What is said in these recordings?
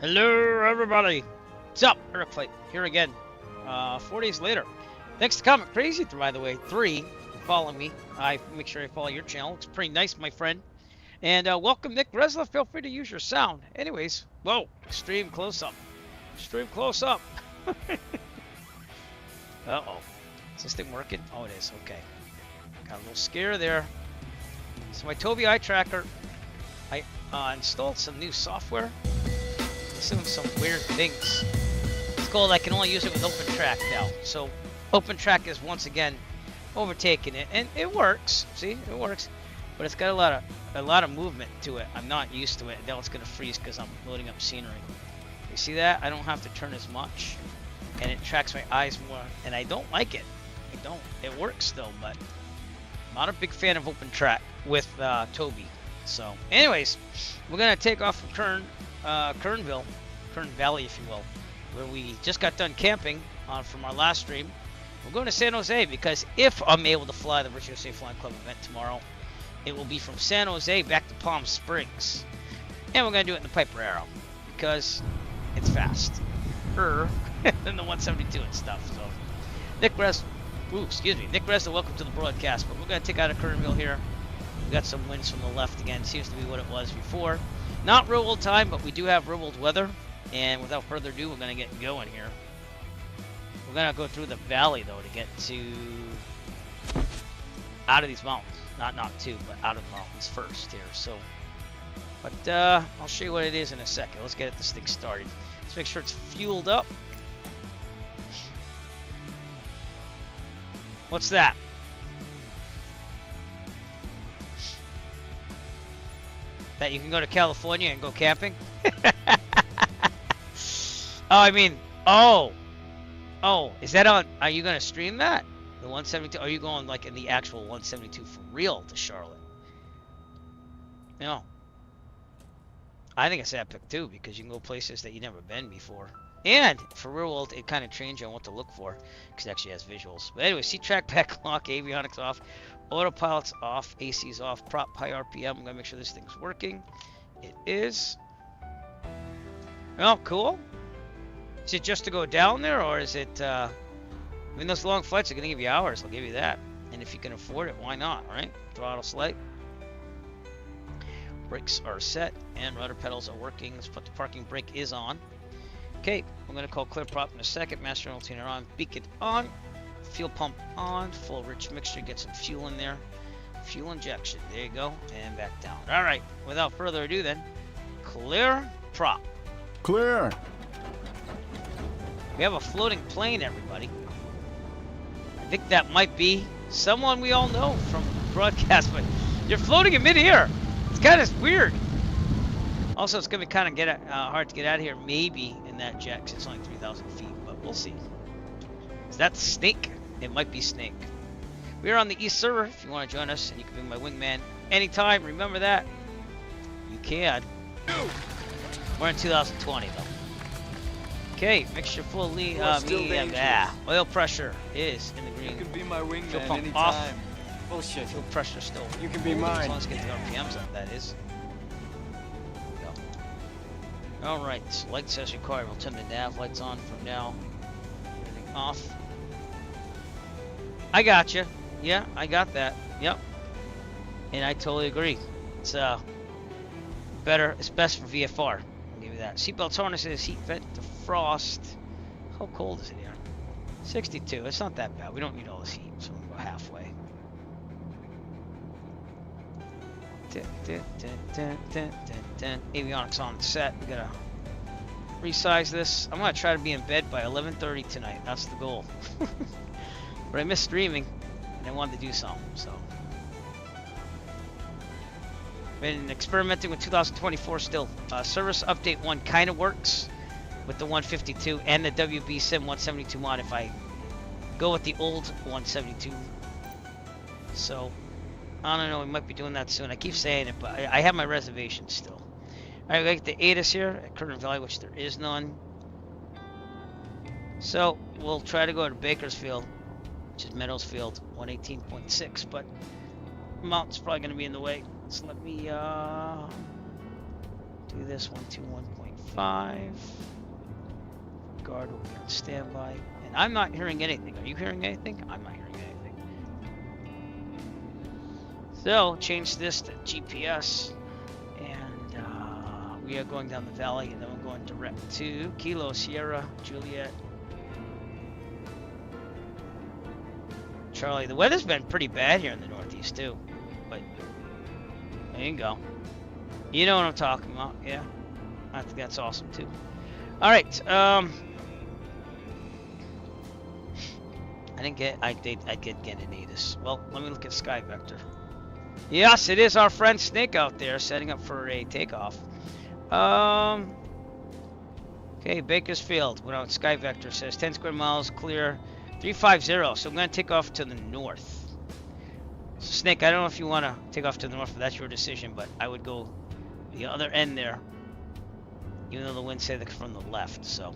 Hello, everybody. What's up? Ericflight here again. 4 days later. Thanks to Comet Crazy, by the way. 3, follow me. I make sure I follow your channel. It's pretty nice, my friend. And welcome, Nick Bresla. Feel free to use your sound. Anyways, whoa, extreme close-up. Extreme close-up. Uh-oh. Is this thing working? Oh, it is. Okay. Got a little scare there. So my Tobii eye tracker, I installed some new software. It's doing some weird things. It's called, I can only use it with OpenTrack now. So OpenTrack is once again overtaking it, and it works. See, it works, but it's got a lot of movement to it. I'm not used to it. Now it's gonna freeze because I'm loading up scenery. You see that? I don't have to turn as much, and it tracks my eyes more. And I don't like it. I don't. It works still, but I'm not a big fan of OpenTrack with Tobii. So, anyways, we're gonna take off from Kernville, Kern Valley, if you will, where we just got done camping from our last stream. We're going to San Jose because if I'm able to fly the Virtual Safe Flying Club event tomorrow, it will be from San Jose back to Palm Springs, and we're gonna do it in the Piper Arrow because it's faster than the 172 and stuff. So, Nick Resta, welcome to the broadcast. But we're gonna take out a Kernville here. We got some winds from the left again. Seems to be what it was before. Not real world time, but we do have real world weather. And without further ado, we're going to get going here. We're going to go through the valley, though, to get to out of these mountains. Not to, but out of the mountains first here. So, but I'll show you what it is in a second. Let's get this thing started. Let's make sure it's fueled up. What's that? That you can go to California and go camping? Is that on? Are you going to stream that? The 172? Are you going like in the actual 172 for real to Charlotte? No. I think it's epic too because you can go places that you've never been before. And for real world, it kind of trains you on what to look for because it actually has visuals. But anyway, C-Track back lock, avionics off. Autopilot's off, AC's off, prop high RPM. I'm gonna make sure this thing's working. It is. Oh, cool. Is it just to go down there, or is it? I mean, those long flights are gonna give you hours. I'll give you that. And if you can afford it, why not? Right? Throttle slight. Brakes are set, and rudder pedals are working. Let's put the parking brake is on. Okay, I'm gonna call clear prop in a second. Master alternator on, beacon on. Fuel pump on, full rich mixture, get some fuel in there. Fuel injection, there you go, and back down. All right, without further ado then, clear prop. Clear. We have a floating plane, everybody. I think that might be someone we all know from broadcast, but you're floating in mid-air. It's kind of weird. Also, it's gonna be kind of hard to get out of here, maybe in that jet, because it's only 3,000 feet, but we'll see. Is that Snake? It might be Snake. We are on the East server if you want to join us, and you can be my wingman anytime. Remember that. You can. We're in 2020 though. Okay, mixture full lead. Oil pressure is in the green. You can be my wingman Fuel pump anytime. off. Bullshit. Fuel pressure still. You can be mine. As long as get the RPMs up, that is. Go. All right, so lights as required. We'll turn the nav lights on from now. Everything off. I got you. Yeah, I got that. Yep. And I totally agree. It's better. It's best for VFR. I'll give you that. Seatbelts, harnesses, heat vent, defrost. How cold is it here? 62. It's not that bad. We don't need all this heat, so we'll go halfway. Avionics on set. We gotta resize this. I'm gonna try to be in bed by 11:30 tonight. That's the goal. But I missed streaming, and I wanted to do something, so. Been experimenting with 2024 still. Service update 1 kind of works with the 152 and the WB Sim 172 mod if I go with the old 172. So, I don't know, we might be doing that soon. I keep saying it, but I have my reservations still. Alright, we got the ATIS here at Kern Valley, which there is none. So, we'll try to go to Bakersfield, which is Meadowsfield, 118.6, but mountain's probably going to be in the way. So let me Do this 121.5. Guard will be on standby. And I'm not hearing anything. Are you hearing anything? I'm not hearing anything. So change this to GPS. And we are going down the valley, and then we're going direct to Kilo Sierra Juliet Charlie. The weather's been pretty bad here in the Northeast too, but there you go. You know what I'm talking about, yeah. I think that's awesome too. All right, I did get any of this. Well, let me look at Sky Vector. Yes, it is our friend Snake out there setting up for a takeoff. Okay, Bakersfield. Went out Sky Vector says 10 square miles clear, 350. So I'm going to take off to the north. So Snake, I don't know if you want to take off to the north, but that's your decision. But I would go the other end there, even though the wind said from the left. So, all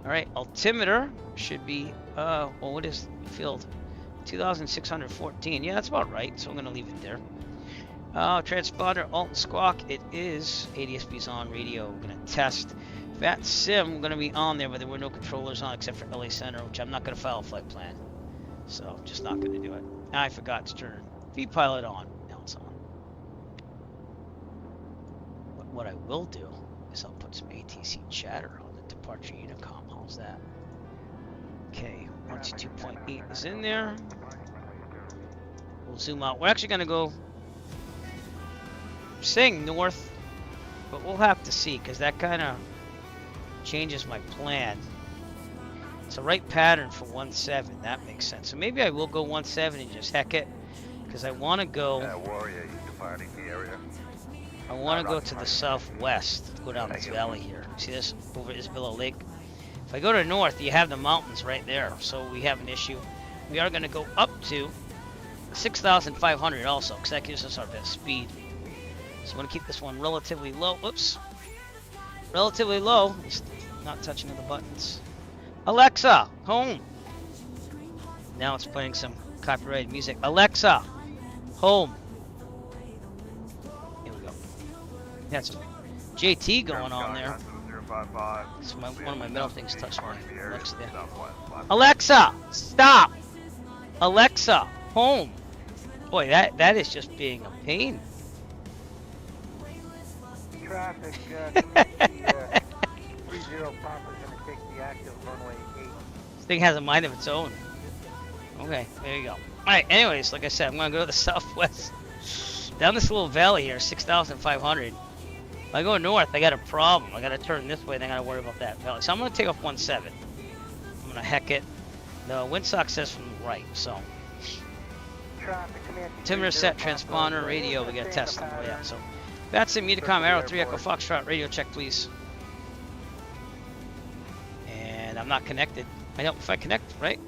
right, altimeter should be well, what is field? 2,614. Yeah, that's about right. So I'm going to leave it there. Transponder, alt and squawk. It is ADSB's on radio. We're going to test. Fat Sim, we're going to be on there, but there were no controllers on except for LA Center, which I'm not going to file a flight plan. So, just not going to do it. I forgot to turn V-Pilot on. Now it's on. But what I will do is I'll put some ATC chatter on the departure Unicom. How's that? Okay, 122.8 is in there. We'll zoom out. We're actually going to go saying north, but we'll have to see because that kind of changes my plan. It's a right pattern for 17. That makes sense. So maybe I will go 17 and just heck it, because I want to go. Warrior, you departing the area. I want to go to the southwest, go down this valley here. See this over Isabella Lake? If I go to north, you have the mountains right there, so we have an issue. We are going to go up to 6,500 also, because that gives us our best speed. So I'm going to keep this one relatively low. Whoops. Relatively low. Just not touching the buttons. Alexa, home. Now it's playing some copyrighted music. Alexa, home. Here we go. That's JT going on there. So one of my middle things touched my Alexa there. Alexa, stop. Alexa, home. Boy, that is just being a pain. Traffic, 30 Papa is going to take the active runway 8. This thing has a mind of its own. Okay, there you go. Alright, anyways, like I said, I'm going to go to the southwest. Down this little valley here, 6,500. If I go north, I got a problem. I got to turn this way, and I got to worry about that valley. So I'm going to take off 17. I'm going to heck it. The windsock says from the right, so. Altimeter set, transponder, radio, we got to test them. Yeah, so. That's it, Unicom, Arrow 3 Echo Foxtrot, radio check, please. And I'm not connected. I know if I connect, right?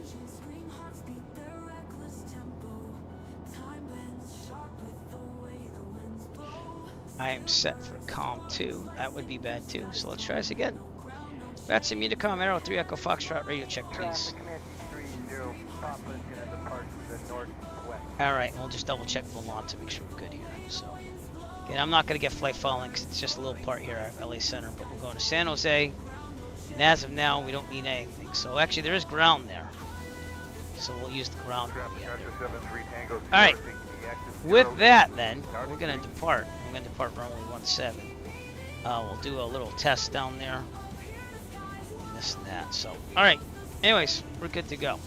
I am set for COM 2. That would be bad too. So let's try this again. That's it, Unicom, Arrow 3 Echo Foxtrot, radio check, please. Alright, we'll just double check Vermont to make sure we're good here. So. And I'm not going to get flight following because it's just a little part here at LA Center, but we're going to San Jose, and as of now, we don't need anything. So actually, there is ground there, so we'll use the ground. All right. With that, then we're going to depart. We're going to depart runway 17. We'll do a little test down there, and this and that. So, all right. Anyways, we're good to go.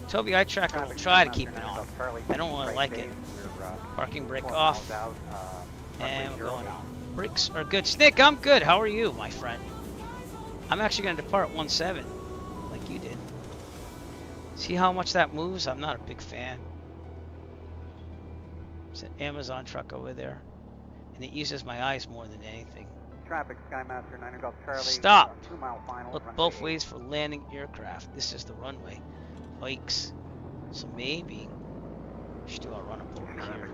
Toby eye tracker will try to keep it on. I don't really like it. Parking brake off. And we're going on. Brakes are good. Snick, I'm good. How are you, my friend? I'm actually going to depart 17, like you did. See how much that moves? I'm not a big fan. It's an Amazon truck over there. And it uses my eyes more than anything. Traffic, Skymaster 9 Golf Charlie. Stop. 2-mile final. Look both ways for landing aircraft. This is the runway. Yikes. So maybe we should do a run up over here.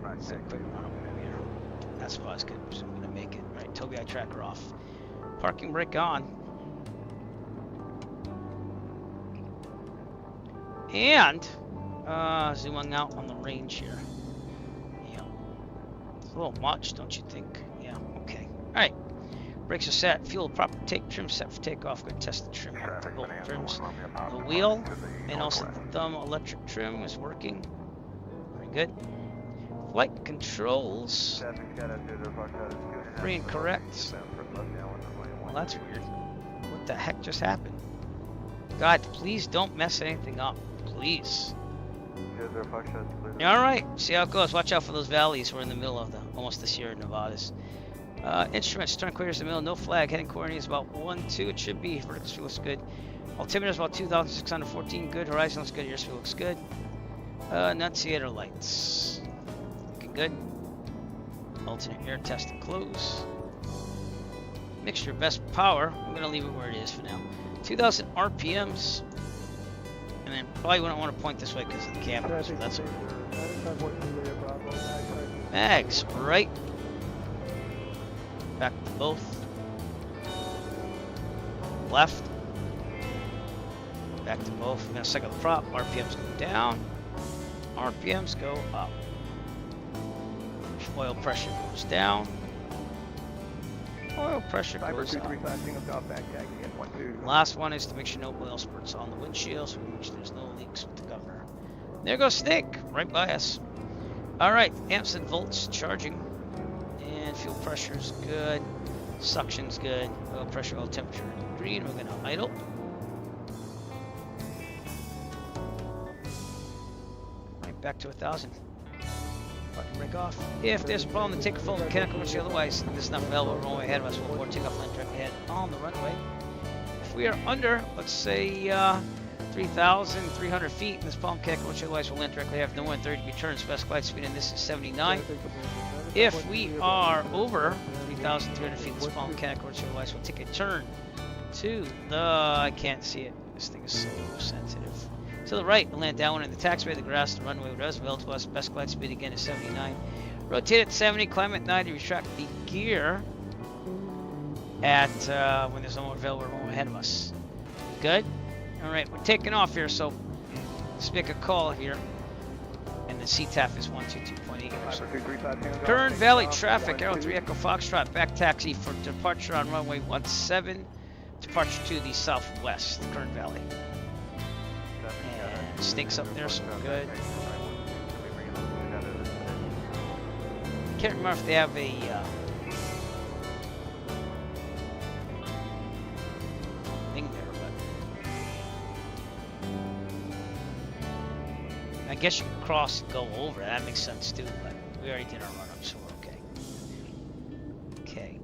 That's a quick run up over here. That's what I was good. So I'm gonna make it. Right, Toby eye tracker off. Parking brake on. And zooming out on the range here. Yeah. a little much, don't you think? Yeah, okay. Alright. Brakes are set. Fuel proper take. Trim set for takeoff. Good test the trim. The bolt trims. The wheel. And also the thumb electric trim is working. Very good. Flight controls. Free and correct. Well, that's weird. What the heck just happened? God, please don't mess anything up. Please. Alright, see how it goes. Watch out for those valleys. We're in the middle of almost the Sierra Nevadas. Instruments, stern clears the middle, no flag. Heading coordinate is about 1-2. It should be. Vertical speed looks good. Altimeter is about 2,614. Good. Horizon looks good. Air speed looks good. Annunciator lights. Looking good. Alternate air test and close. Mixture best power. I'm going to leave it where it is for now. 2,000 RPMs. And then probably wouldn't want to point this way because of the camera. So that's it. Mags, right. Back to both. Left. Back to both. I'm going to cycle the prop. RPMs go down. RPMs go up. Oil pressure goes down. Oil pressure goes up. Last one is to make sure no oil spurts on the windshield, so we make sure there's no leaks with the governor. There goes Snake, right by us. Alright, amps and volts charging. And fuel pressure is good. Suction's good. Oil pressure, oil temperature green. We're going to idle. Right back to 1,000. Button break off. If there's a problem, then take a full mechanical emergency. Otherwise, this is not available. Runway ahead of us. We'll board takeoff line directly ahead on the runway. If we are under, let's say 3,300 feet, and this problem mechanical emergency, otherwise we'll land directly ahead. No more than 30 degree turn. Best glide speed in this is 79. If we are over 3,300 feet, this problem mechanical emergency, otherwise we'll take a turn to the. I can't see it. This thing is so sensitive. To the right, we'll land downwind in the taxiway, the grass, the runway was available to us. Best glide speed again is 79. Rotate at 70, climb at 90, retract the gear at when there's no more available room ahead of us. Good? Alright, we're taking off here, so let's make a call here. And the CTAF is 122.8. Kern Valley traffic, Arrow 3 Echo Foxtrot, back taxi for departure on runway 17, departure to the southwest, Kern Valley. And Snake's up there, so good. Can't remember if they have a thing there, but I guess you can cross and go over. That makes sense too, but we already did our run-up, so we're okay. Okay.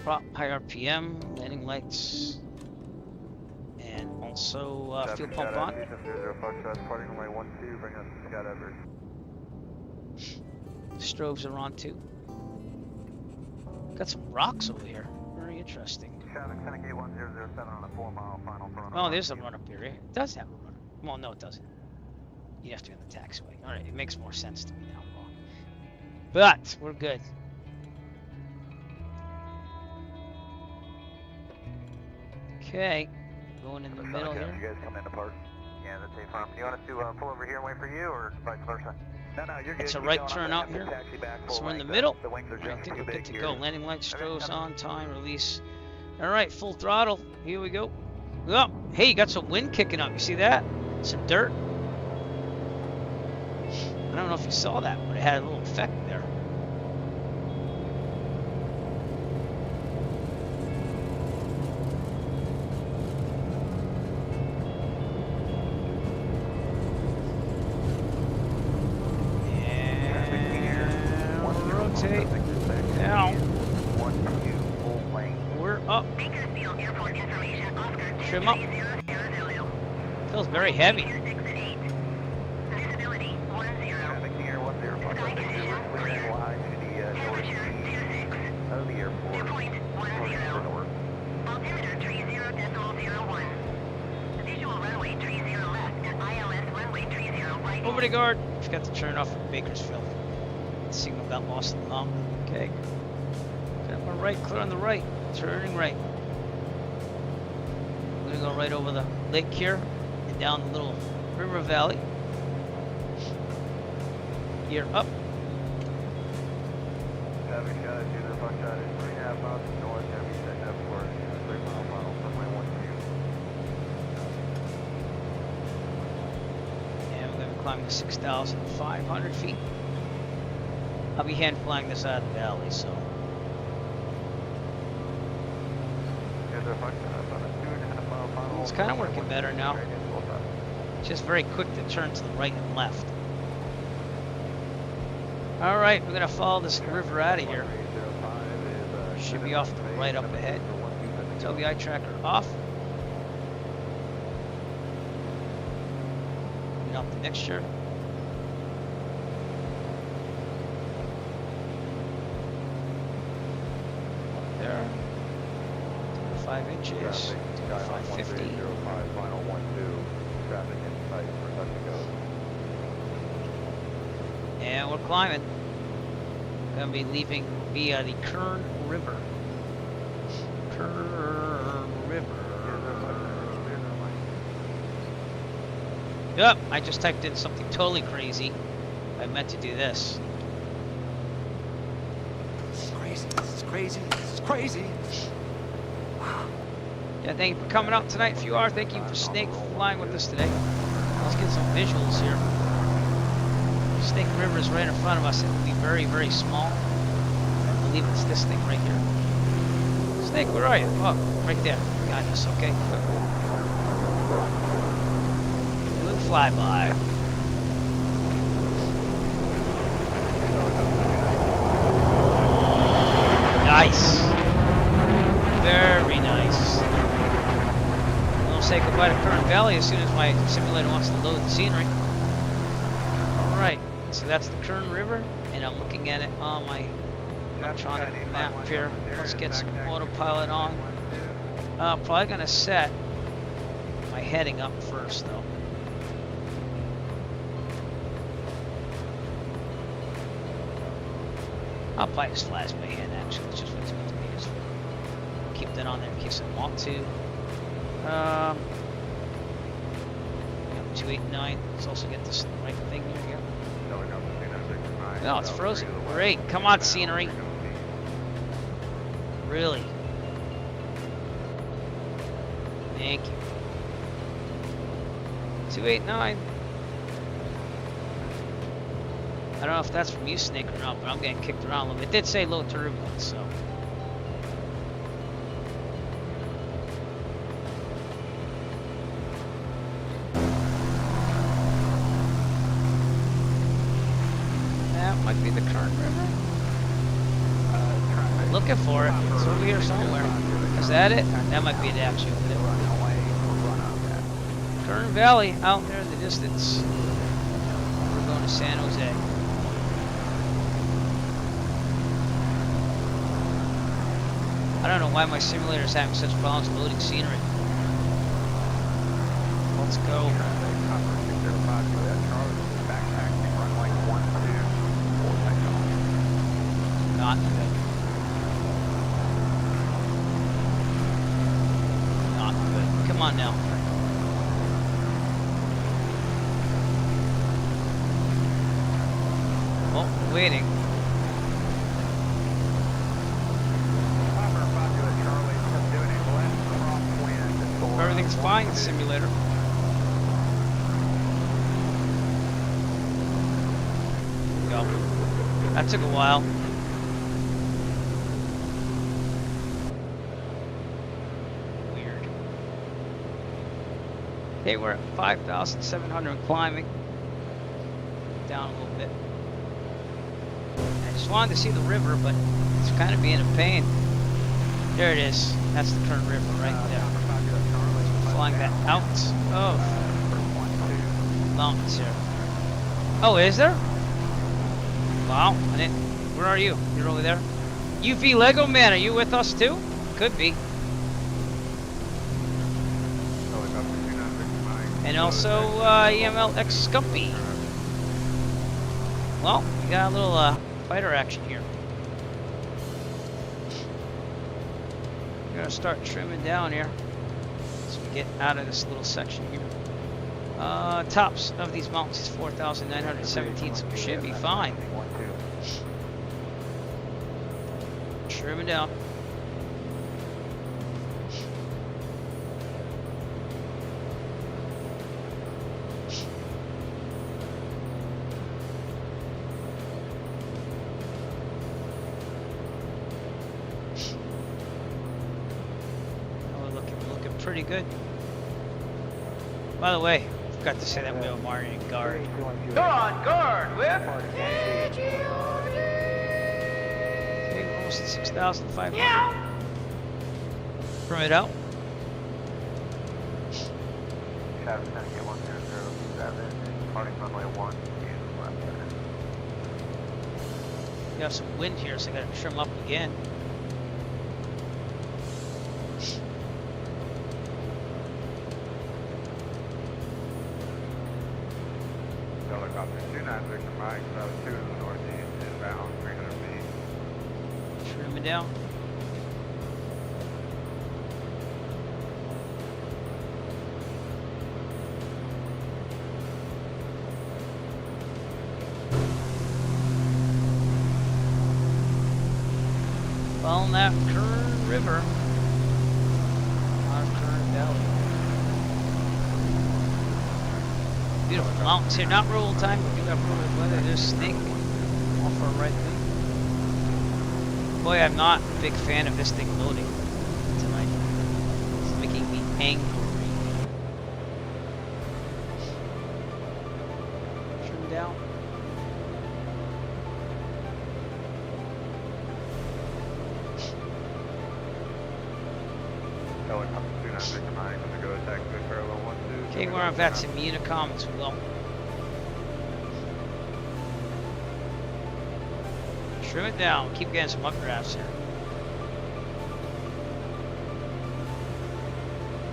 Prop, high RPM, landing lights. And also fuel pump on. Strobes are on too. Got some rocks over here. Very interesting. Oh, there's a run-up area. It does have a run-up. Well, no, it doesn't. You have to be on the taxiway. All right, it makes more sense to me now. But we're good. Okay. Going in the middle here. You guys come in to park. Yeah, that's a farm. You want us to pull over here and wait for you, or vice versa? No, you're good. It's a right turn out here. So we're in the middle. I think we're good to go. Landing lights, strobes on, time, release. All right, full throttle. Here we go. Oh, hey, you got some wind kicking up. You see that? Some dirt. I don't know if you saw that, but it had a little effect there. Trim up. Feels very heavy. Over to guard. Forgot to turn off from Bakersfield. The signal got lost in the mountain. Okay. Got my right, clear on the right. Turning right. We're gonna go right over the lake here and down the little river valley. Gear up. Copy, shot at you. The Foxtrot is 3.5 miles north. Gonna be setting up for 3-mile final for my 1-2. And we're going to climb to 6,500 feet. I'll be hand flying this out of the valley, so. Yeah, the Foxtrot on a 2.5-mile final. It's kind of working better now. Just very quick to turn to the right and left. All right, we're gonna follow this river out of here. Should be off to the right up ahead. Toby eye tracker off. Clean up the mixture. Up there. 5 inches. 550. Final 1-2. Traffic in sight for touch and go. And we're climbing. Gonna be leaving via the Kern River. Kern River. Yep, I just typed in something totally crazy. I meant to do this. This is crazy. This is crazy. This is crazy. Yeah, thank you for coming out tonight. If you are, thank you for snake flying with us today. Let's get some visuals here. Snake River is right in front of us. It will be very, very small. I believe it's this thing right here. Snake, where are you? Oh, right there. Got us, okay. Good flyby. Nice. Very nice. We'll say goodbye to Kern Valley as soon as my simulator wants to load the scenery. Alright, so that's the Kern River, and I'm looking at it on my electronic map here. Let's get some autopilot on. Probably gonna set my heading up first though. I'll probably just fly as by hand actually. It's just what it's meant to be. Just keep that on there in case I want to. 289. Let's also get this right thing here. No, it's frozen. Great. Come on, scenery. Really. Thank you. 289. I don't know if that's from you, Snake, or not, but I'm getting kicked around a little bit. It did say low turbulence, so. That might be the Kern River. Looking for it. It's over here somewhere. Is that it? That might be it actually over there. Kern Valley out there in the distance. We're going to San Jose. I don't know why my simulator is having such problems loading scenery. Let's go. Not good. Not good. Come on now. Oh, waiting. Everything's fine, simulator. Go. That took a while. Weird. Okay, we're at 5,700 climbing. Down a little bit. I just wanted to see the river, but it's kind of being a pain. There it is. That's the Kern River right there. Flying that out of mountains here. Oh, is there? Wow. I didn't. Where are you? You're over there. UV Lego Man, are you with us too? Could be. And also EML X Scumpy. Well, we got a little fighter action here. We're gonna start trimming down here. Get out of this little section here. Tops of these mountains is 4,917, so we should be fine. Trimming down. We're looking pretty good. By the way, I forgot to say that we have Martin guard. You're on guard, Whip! Okay, we're almost at 6,500. Permit out. Traffic 10, get 1007, departing runway 1 to left. We have some wind here, so I gotta trim up again. Helicopter 296 Mike, South 2 to the northeast, inbound 300 feet. Trimming down. Following that Kern River out of Kern Valley. Beautiful mountains here. Not roll time, but we got roll weather. There's Snake off our right wing. Boy, I'm not a big fan of this thing loading tonight. It's making me angry. Trim down. Helicopter 296 Mike, to go attack the parallel 1-2. Okay, we're on VATS and Unicom as well. Trim it down. Keep getting some updrafts here.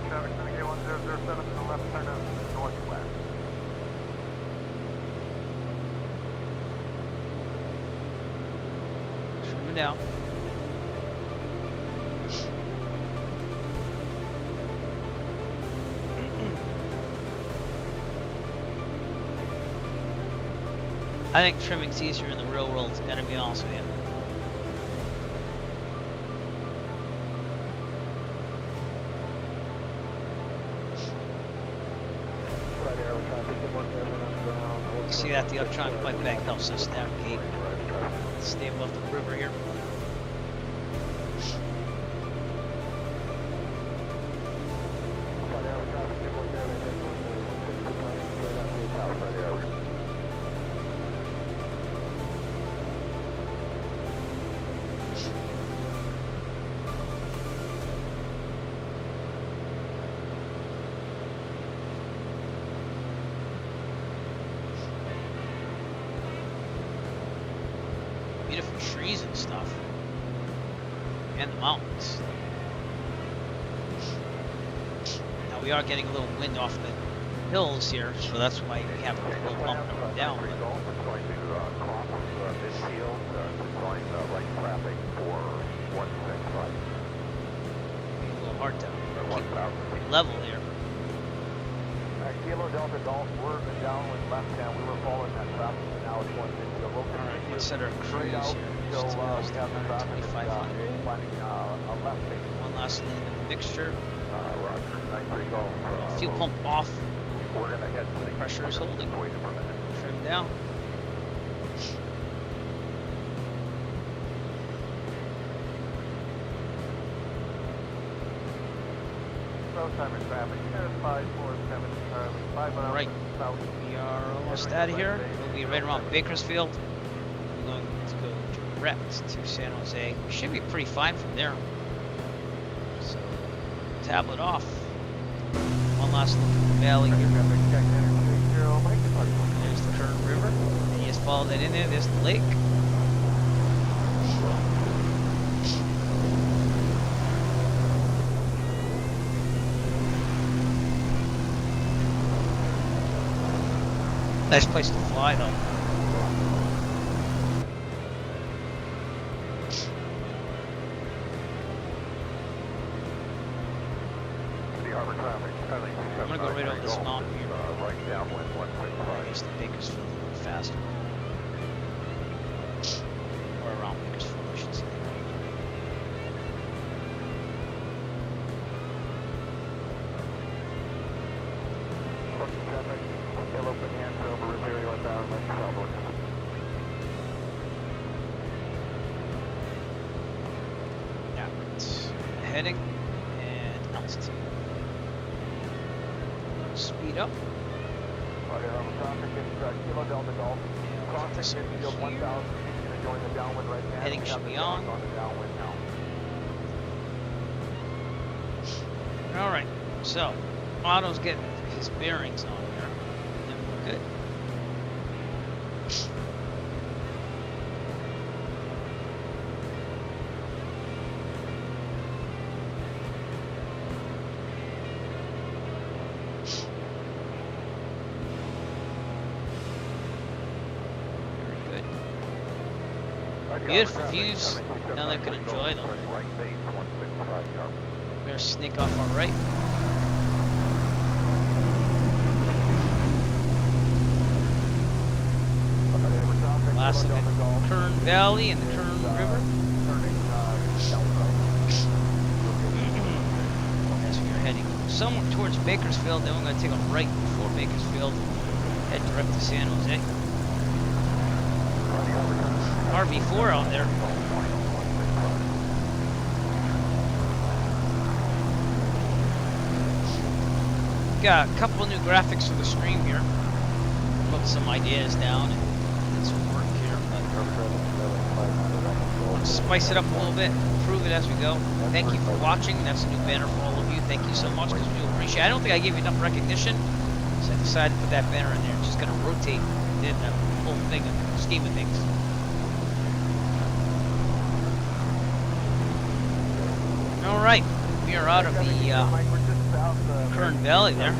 Traffic 1007 to the left, turn out to the northwest. Trim it down. I think trimming's easier in the real world, gotta be honest with you. See that the electronic flight bag helps us navigate. Stay above the river here. Beautiful trees and stuff. And the mountains. Now we are getting a little wind off the hills here, so that's why we have a little bump going down. It's going to cross midfield to join right traffic for 165. A little hard to keep level here. Kilo Delta Golf, we're downwind left hand. We were following that traffic, and now it's 150. Alright, let's set our cruise here. Just to 2,500. One last lane of the mixture. Fuel pump off. Pressure is holding. Trim down. Right, we are almost out of here. We'll be right around Bakersfield. We're going to go direct to San Jose. We should be pretty fine from there. So, tablet off. One last look at the valley here. There's the Kern River. And you just follow that in there. There's the lake. Nice place to fly, though. I'm gonna go right over this mountain here. I guess the Bakersfield a little faster. Or around Bakersfield, I should say. heading and altitude. Speed up. Okay, traffic is Kilo Delta Golf. Crossing Midfield 1000, going to join the downwind right now. Heading should be on. On the downwind now. Alright, so Otto's getting his bearings on here. And we're good. Beautiful views. Now they can enjoy them. We're gonna sneak off our right. Last look at Kern Valley and the Kern River. That's where you're heading. Somewhere towards Bakersfield, then we're gonna take a right before Bakersfield. Head direct to San Jose. RV4 out there. Got a couple new graphics for the stream here. Put some ideas down and did some work here. But spice it up a little bit, improve it as we go. Thank you for watching. That's a new banner for all of you. Thank you so much because we do appreciate it. I don't think I gave you enough recognition, so I decided to put that banner in there. Just gonna rotate did the whole thing in the scheme of things. Alright, we are out of the Kern Valley there.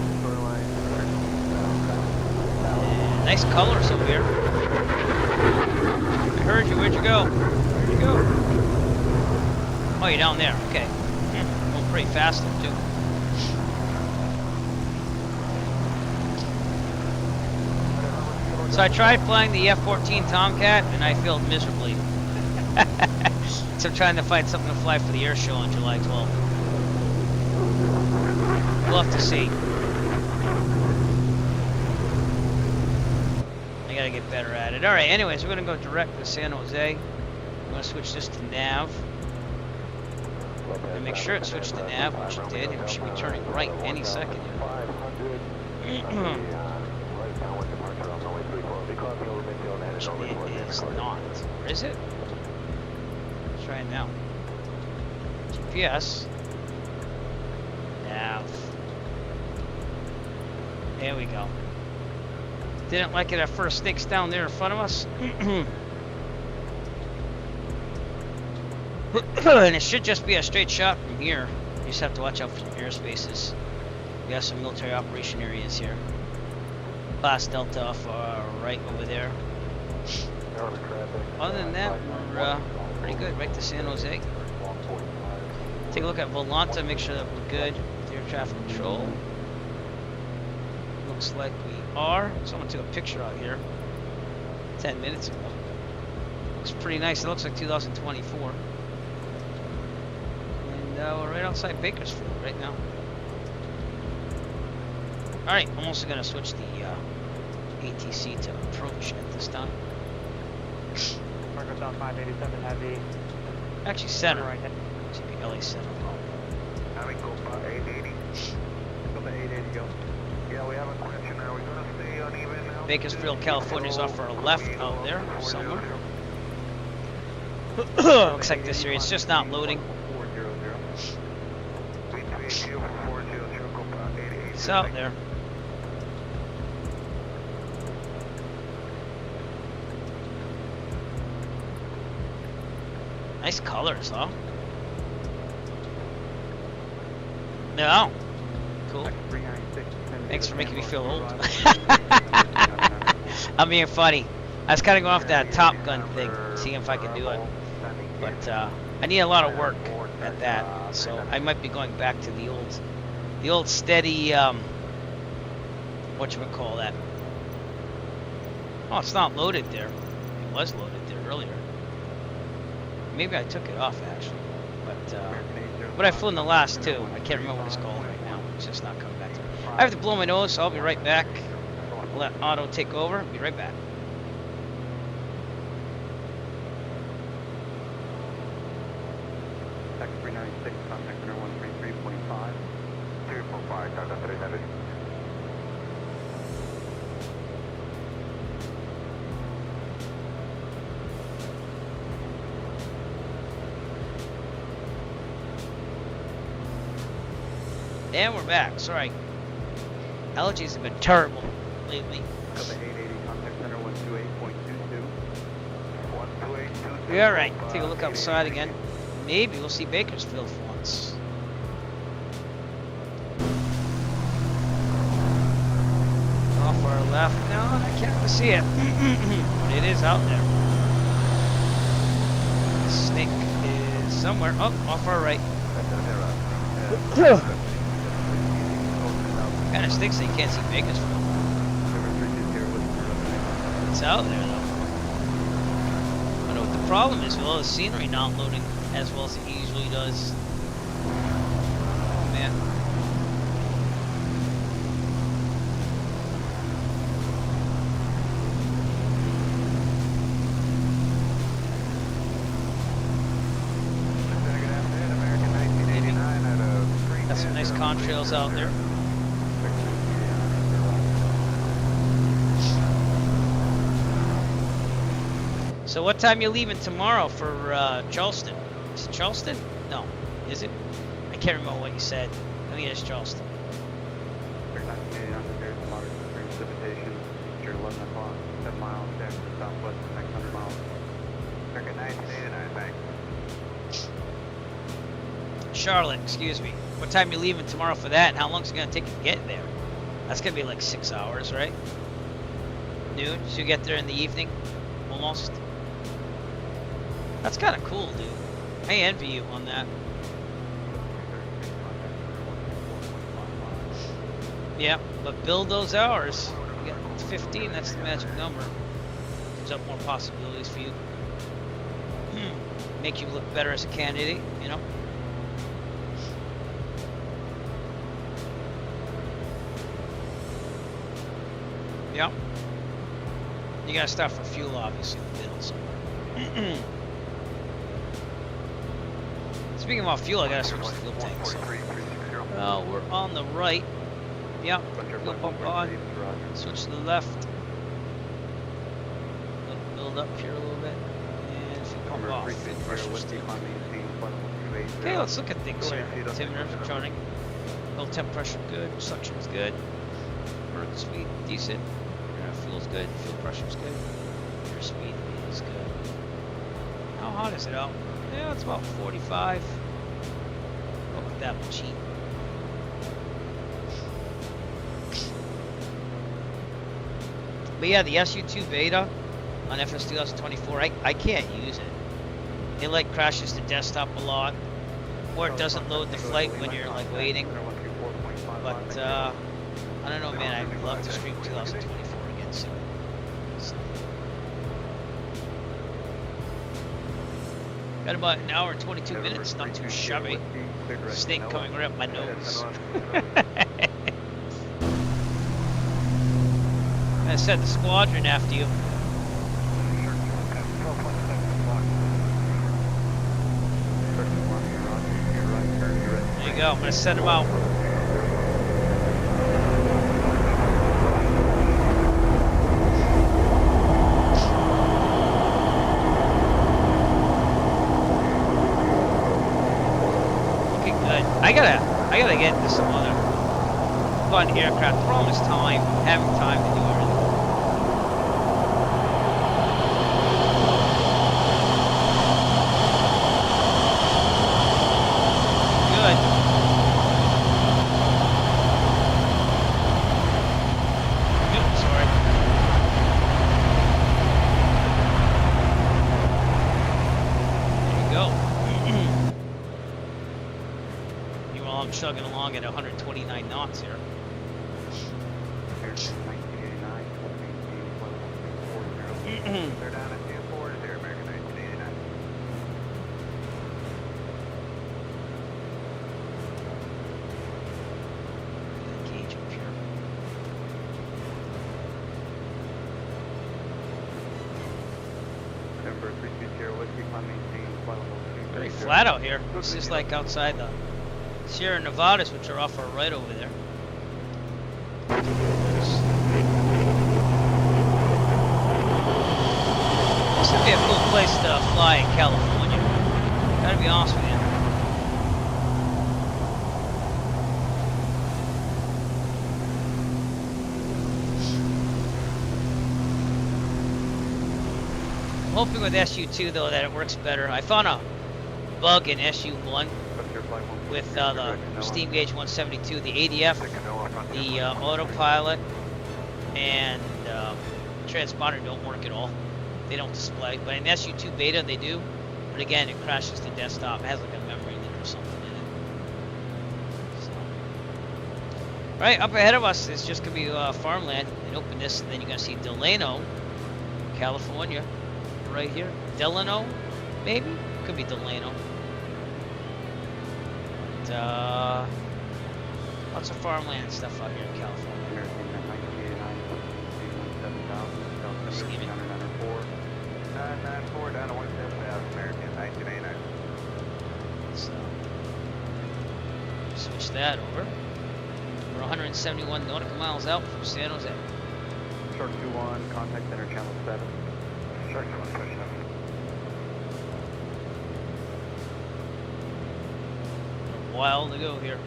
And nice colors over here. I heard you, where'd you go? Where'd you go? Oh, you're down there, okay. Going pretty fast though, too. So I tried flying the F-14 Tomcat and I failed miserably. So I'm trying to find something to fly for the air show on July 12th. We'll have to see. I gotta get better at it. Alright, anyways, we're gonna go direct to San Jose. I'm gonna switch this to nav. And make sure it switched to nav, which it did, and we should be turning right any second. Actually, it is not. Or is it? Let's try it now. GPS. Nav. There we go. Didn't like it at first. Snakes down there in front of us. And it should just be a straight shot from here. You just have to watch out for some airspaces. We have some military operation areas here. Class Delta off right over there. Other than that, we're pretty good. Right to San Jose. Take a look at Volanta, make sure that we're good with air traffic control. Looks like we are. Someone took a picture out here 10 minutes ago. Looks pretty nice. It looks like 2024. And we're right outside Bakersfield right now. Alright, I'm also going to switch the ATC to approach at this time. Marcos on 587 heavy. Actually, center. Right now. Should be LA center. Having go about 880. Go to 880, go. Yeah, we have a question now. We're going to stay uneven now. Bakersfield, California's off our left out there somewhere. Looks like this area, it's just not loading. It's out there. Nice colors, huh? No. Cool. Thanks for making me feel old. I'm being funny. I was kind of going off that Top Gun thing, seeing if I could do it. But I need a lot of work at that, so I might be going back to the old steady, whatchamacallit. Oh, it's not loaded there. It was loaded there earlier. Maybe I took it off actually, but I flew in the last two. I can't remember what it's called right now. It's just not coming back to me. I have to blow my nose, so I'll be right back. I'll let Otto take over. Be right back. 396, contact center 133.5. 2.5, contact 300. And we're back. Sorry. Allergies have been terrible lately. Delta 880, contact center 128.22. 128.22. Yeah, alright. Take a look outside again. Maybe we'll see Bakersfield for once. Off our left. No, I can't really see it. But it is out there. The snake is somewhere. Oh, off our right. Kind of stinks that you can't see Bakersfield. It's out there though. But what the problem is with all the scenery not loading as well as it usually does. Oh man. Got some nice contrails out there. So what time you leaving tomorrow for Charleston? Is it Charleston? No. Is it? I can't remember what you said. I think it's Charleston. Precipitation, 11 o'clock, 10 miles, southwest, next 100 miles. Circuit 1989, thanks. Charlotte, excuse me. What time you leaving tomorrow for that? And how long is it going to take to get there? That's going to be like 6 hours, right? Noon? So you get there in the evening? Almost? That's kind of cool, dude. I envy you on that. Yeah, but build those hours. You got 15, that's the magic number. Gives up more possibilities for you. Make you look better as a candidate, you know? Yeah. You gotta stop for fuel, obviously, in the middle somewhere. Speaking about fuel, I gotta switch the fuel tank. So. Well, we're on the right. Yep, fuel pump on. Switch to the left. Build up here a little bit. And fuel pump off. Fuel pressure still. Okay, let's look at things here. Temperature charting. Fuel temp pressure good. Suction's good. Burn speed decent. Fuel's good. Fuel pressure's good. Air speed is good. How hot is it out? Yeah, it's about 45. Look at that machine. But yeah, the SU2 beta on FS 2024, I can't use it. It like crashes the desktop a lot, or it doesn't load the flight when you're like waiting. But I don't know, man. I'd love to stream 2024 again soon. So. Got about an hour and 22 minutes. Not too shabby. Snake coming right up my nose. I sent the squadron after you. There you go. I'm gonna send them out. I gotta get into some other fun aircraft. The problem is time, having time to do everything. Good. Oops, sorry. There you go. I'm chugging along at 129 knots here. They're down at 2-4 to 0, American 1989. Gauge up here. November 320 Whiskey, climb maintain, flight level 23. Very flat out here. It's just like outside the Sierra Nevadas, which are off our right over there. This would be a cool place to fly in California. Gotta be honest with you. I'm hoping with SU2 though that it works better. I found a bug in SU1 with the steam gauge 172, the ADF, the autopilot, and transponder don't work at all. They don't display. But in SU2 beta they do. But again, it crashes the desktop. It has like a memory leak or something in it. So. Right up ahead of us is just gonna be farmland. And open this, and then you're gonna see Delano, California. Right here, Delano, maybe? Could be Delano. But, lots of farmland stuff out here in California. Steaming. 994 down to 170,000, American 1989. So, switch that over. We're 171 nautical miles out from San Jose. Shark 2-1, contact center channel 7. Shark 2-1, pushing up. A while to go here.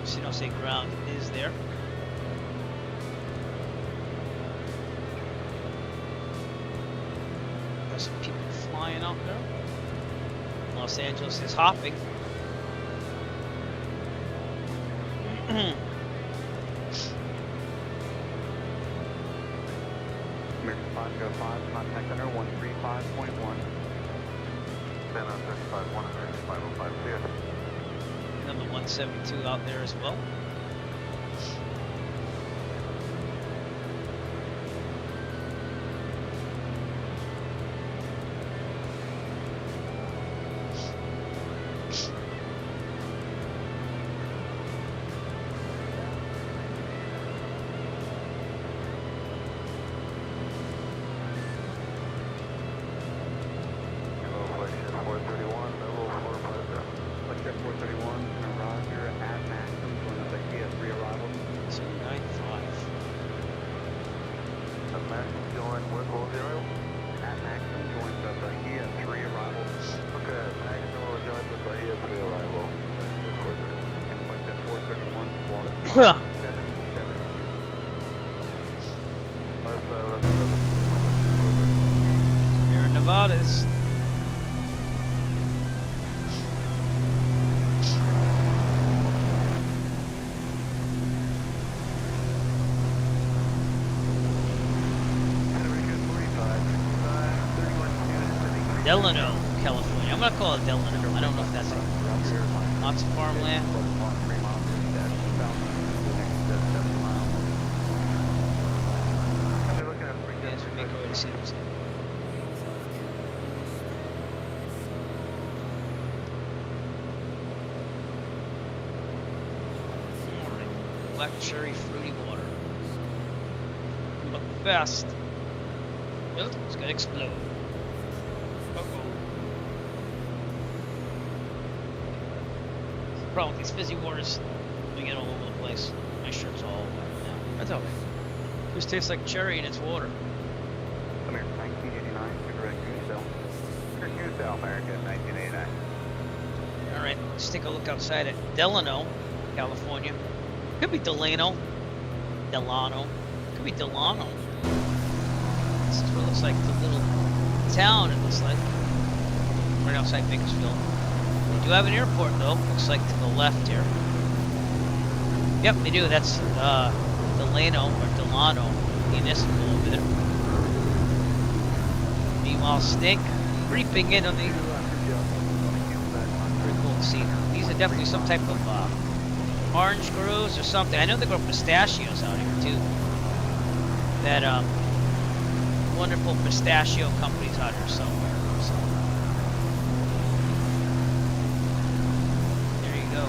San Jose ground is there. There's some people flying out there. Los Angeles is hopping. American 505, contact center 135.1. San on 35, 505 clear. Number 172 out there as well. Here in Nevadas. Delano, California. I'm gonna call it Delano. I don't know if that's it. Lots of farmland. As we make our way to San Jose. Alright. Black cherry fruity water. But fast. Oh, it's gonna explode. The problem with these fizzy waters, we get all over the place. My shirt's all wet now. That's okay. Just tastes like cherry and it's water. American 1989, correct Unicel. Unicel, American 1989. Alright, let's take a look outside at Delano, California. Could be Delano. Delano. Could be Delano. This is what it looks like. It's a little town, it looks like. Right outside Bakersfield. We do have an airport though, looks like to the left here. Yep, they do. That's Delano or Delano Municipal over there. Meanwhile, Snake creeping in on the. Pretty cool to see. These are definitely some type of orange groves or something. I know they grow pistachios out here too. That wonderful pistachio companies out here somewhere. So. There you go.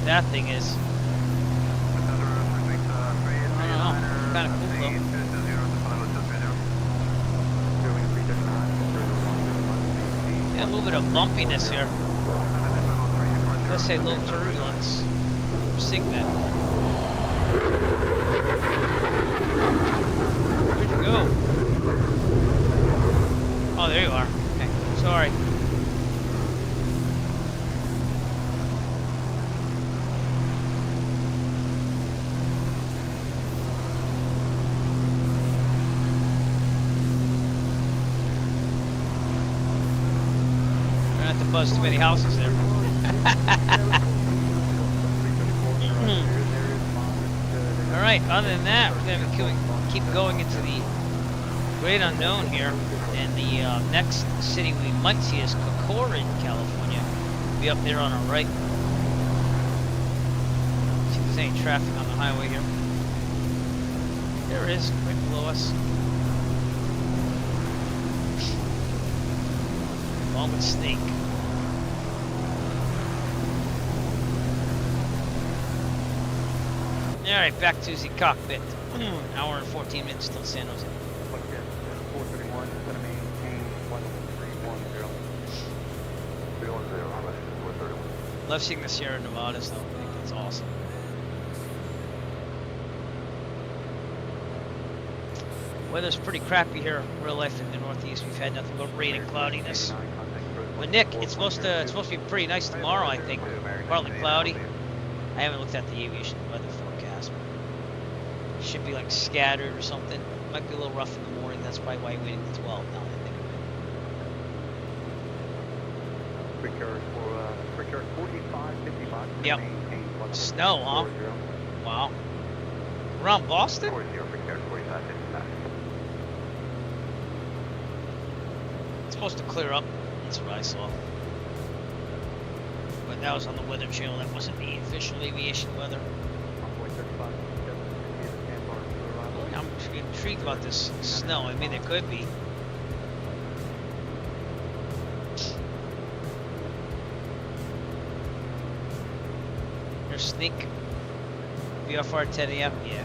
that thing is. I don't know. Kind of cool though. Yeah, a little bit of bumpiness here. Let's say low turbulence. Sing that. Where'd you go? Oh, there you are. Okay, sorry. Not to buzz too many houses there. Alright, other than that, we're going to keep going into the great unknown here. And the next city we might see is Kern, California. Be up there on our right. See if there's any traffic on the highway here. There is, right below us. Along with Snake. Alright, back to the cockpit. Hour and 14 minutes till San Jose. 431, gonna maintain 1310. 310, 431. Love seeing the Sierra Nevadas though. I think that's awesome. Weather's pretty crappy here in real life in the Northeast. We've had nothing but rain and cloudiness. But Nick, it's supposed to be pretty nice tomorrow, I think. Partly cloudy. I haven't looked at the aviation weather forecast. But it should be like scattered or something. Might be a little rough in the morning. That's probably why you waited until 12 now that I think of it. Precure 4555. Yep. Snow, huh? Wow. Around Boston? 40, precure 4555. It's supposed to clear up. That's what I saw. But that was on the Weather Channel. That wasn't the official aviation weather. I'm intrigued about this snow. I mean, it could be. There's Snake. VFR 10 AM. Yeah.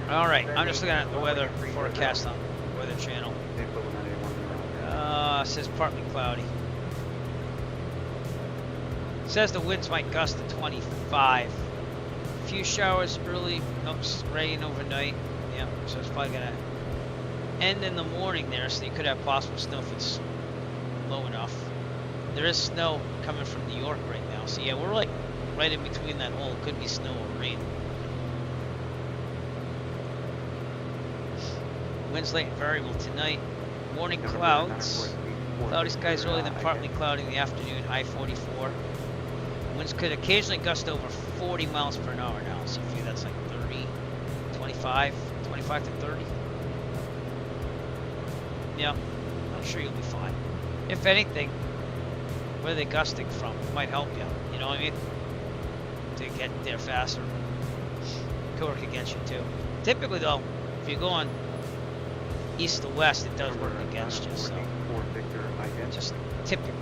Alright, I'm just looking at the weather forecast on the Weather Channel. It says partly cloudy. It says the winds might gust to 25. A few showers early, rain overnight. Yeah, so it's probably gonna end in the morning there, so you could have possible snow if it's low enough. There is snow coming from New York right now, so yeah, we're like right in between that hole. Could be snow or rain. Winds late and variable tonight. Morning clouds. Cloudy skies early, then partly cloudy in the afternoon. High 44. Winds could occasionally gust over 40 miles per hour now. So for you, that's like 30, 25 to 30. Yeah, I'm sure you'll be fine. If anything, where are they gusting from? It might help you. You know what I mean? To get there faster. Could work against you too. Typically though, if you're going east to west, it does work against you. So just typical.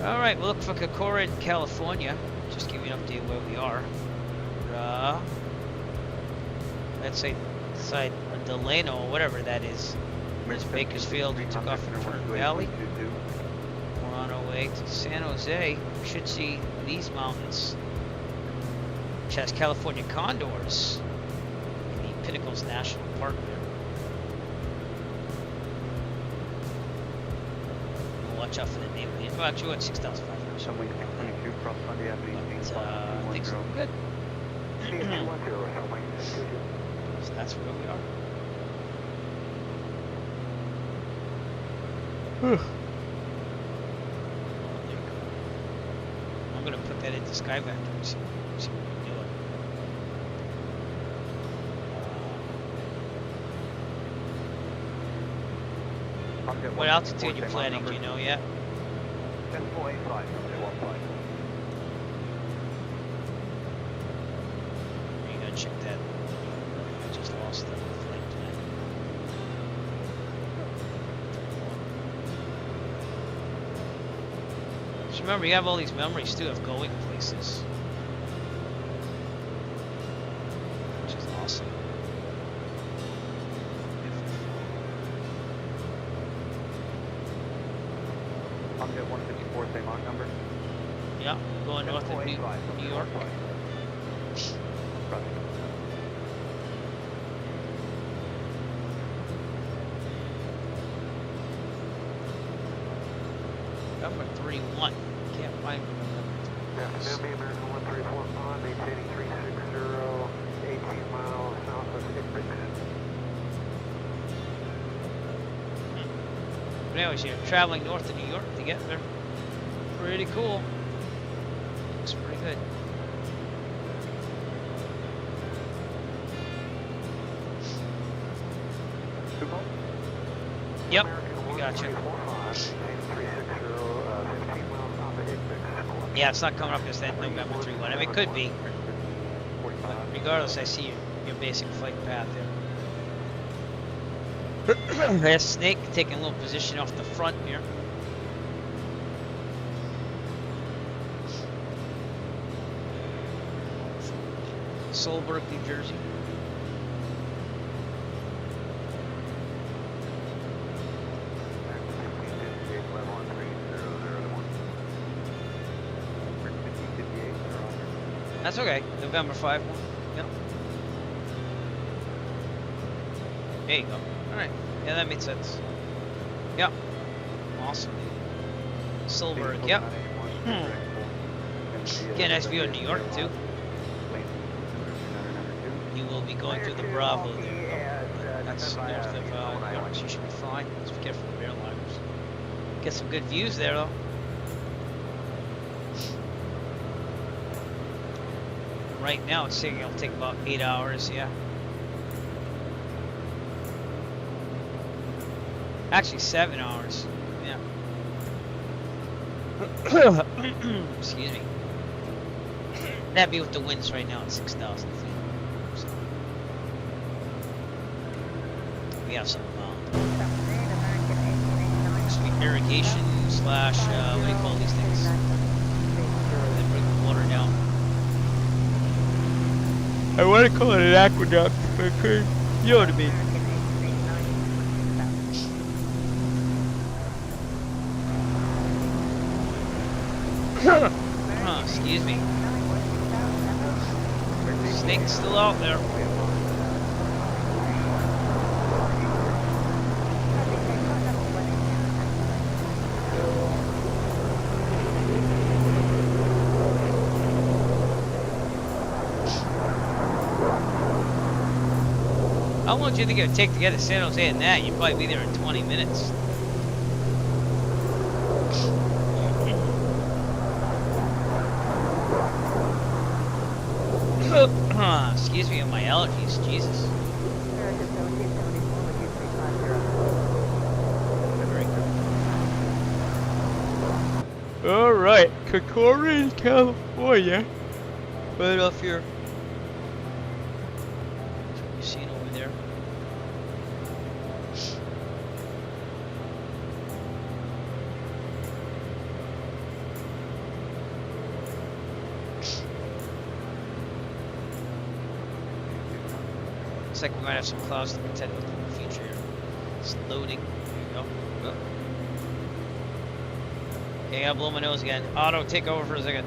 All right, we'll look for Kern, California. Just give you an update where we are. Let's say inside Delano or whatever that is. There's Bakersfield. We took off from Kern Valley. We're on our way to San Jose. We should see these mountains, which has California condors in the Pinnacles National Park there. We'll watch out for the name of the. Well, actually, it's 6,500. So we think things look good. So that's where we are. I'm gonna put that into Skyvector and see what we're doing. What altitude you planning? Do you know yet? 10.85. You gotta check that. I just lost the flight. remember, you have all these memories too of going places, which is awesome. I'm at 154, same on number. Yeah, going north of New York. Number 31. Can't find Yeah, it'll be American 134 Pond, maintaining 360, 18 miles south of Ipswich. But anyways, you're traveling north of New York to get there. Pretty cool. Looks pretty good. Yep, we got you. Yeah, it's not coming up as that November 3-1. I mean, it could be. But regardless, I see your basic flight path there. That snake taking a little position off the front here. Solberg, New Jersey. That's okay. November 5 one. Yep. There you go. Alright. Yeah, that makes sense. Yep. Awesome. Solberg, yep. Get a nice view of New York too. You will be going through the Bravo there. That's north of New York, so you should be fine. Just be careful of airliners. Get some good views there though. Right now it's saying it'll take about 8 hours, yeah. Actually 7 hours, yeah. Excuse me. That'd be with the winds right now at 6,000 feet. So we have some irrigation slash, what do you call these things? They bring the water down. I want to call it an aqueduct, but you know what I mean. Excuse me. Snake's still out there. How long do you think it would take to get to San Jose and that? You'd probably be there in 20 minutes. Excuse me, my allergies, Jesus. Alright, Concordia, California. Right off here. What you seen over there? Looks like we might have some clouds to contend with in the future here. It's loading. There you go. Oh. Okay, I gotta blow my nose again. Auto, take over for a second.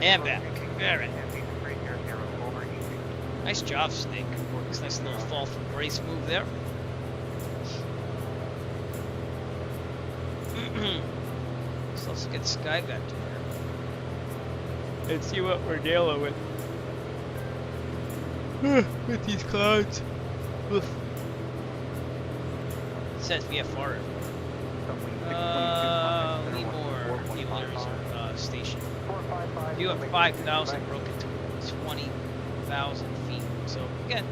And back. Alright. Nice job, Snake. Works. Nice little fall from grace move there. So let's get Sky back to her. Let's see what we're dealing with. With these clouds. Oof. It says VFR. Need more station. You have 5,000 broken to 20,000 feet. So again,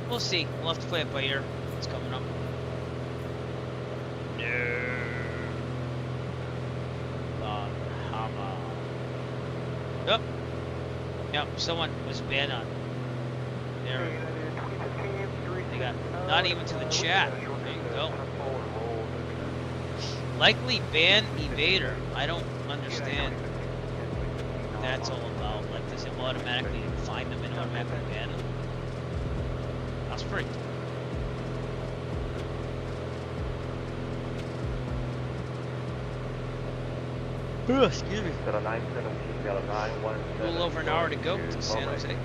we'll see. We'll have to play it by ear. It's coming up. Yep. Yep. Someone was banned on. There. They got not even to the chat. There you go. Likely ban evader. I don't understand what that's all about. Like, does it automatically find them and automatically ban them? That's pretty. Excuse me. A little over an hour to go to San Jose.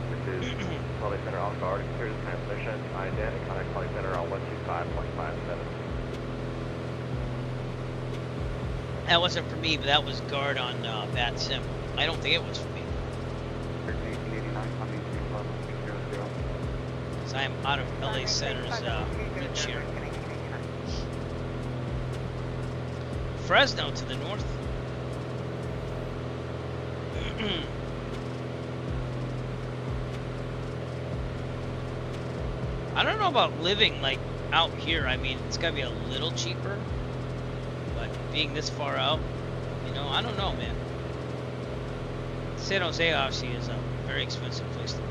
Quality Center Alpha already cleared the transmission. Identic contact Quality Center on 125.57. That wasn't for me, but that was guard on that sim. I don't think it was for me. 1889 Because I am out of LA Center's reach here. Fresno to the north. I don't know about living like out here. I mean, it's gotta be a little cheaper, but being this far out, you know, I don't know, man. San Jose obviously is a very expensive place to live.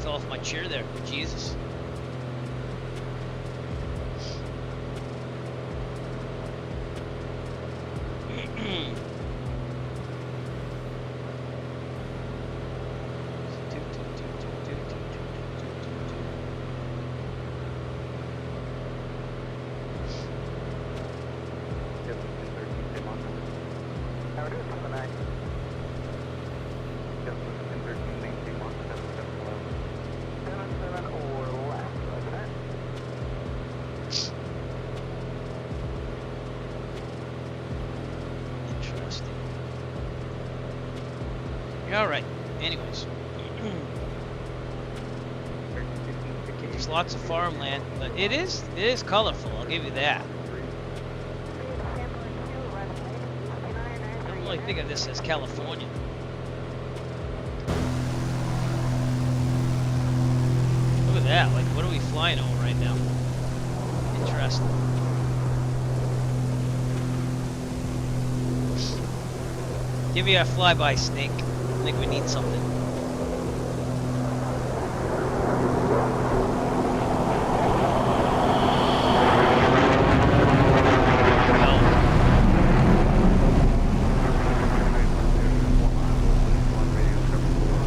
Fell off my chair there. Jesus. All right. Anyways, there's lots of farmland, but it is colorful. I'll give you that. I don't really think of this as California. Look at that. Like, what are we flying over right now? Interesting. Give me a flyby, Snake. I think we need something.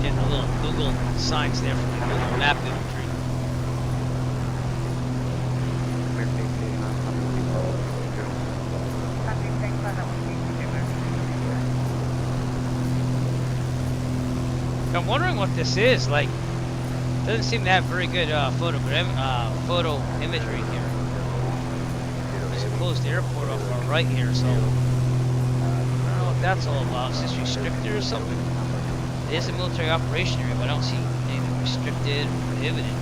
Getting a little Google signs there from the Google map inventory. I'm wondering what this is. Like, doesn't seem to have very good photo imagery here. There's a closed airport off our right here, so I don't know what that's all about. Is this restricted or something? It is a military operation area, but I don't see anything restricted or prohibited.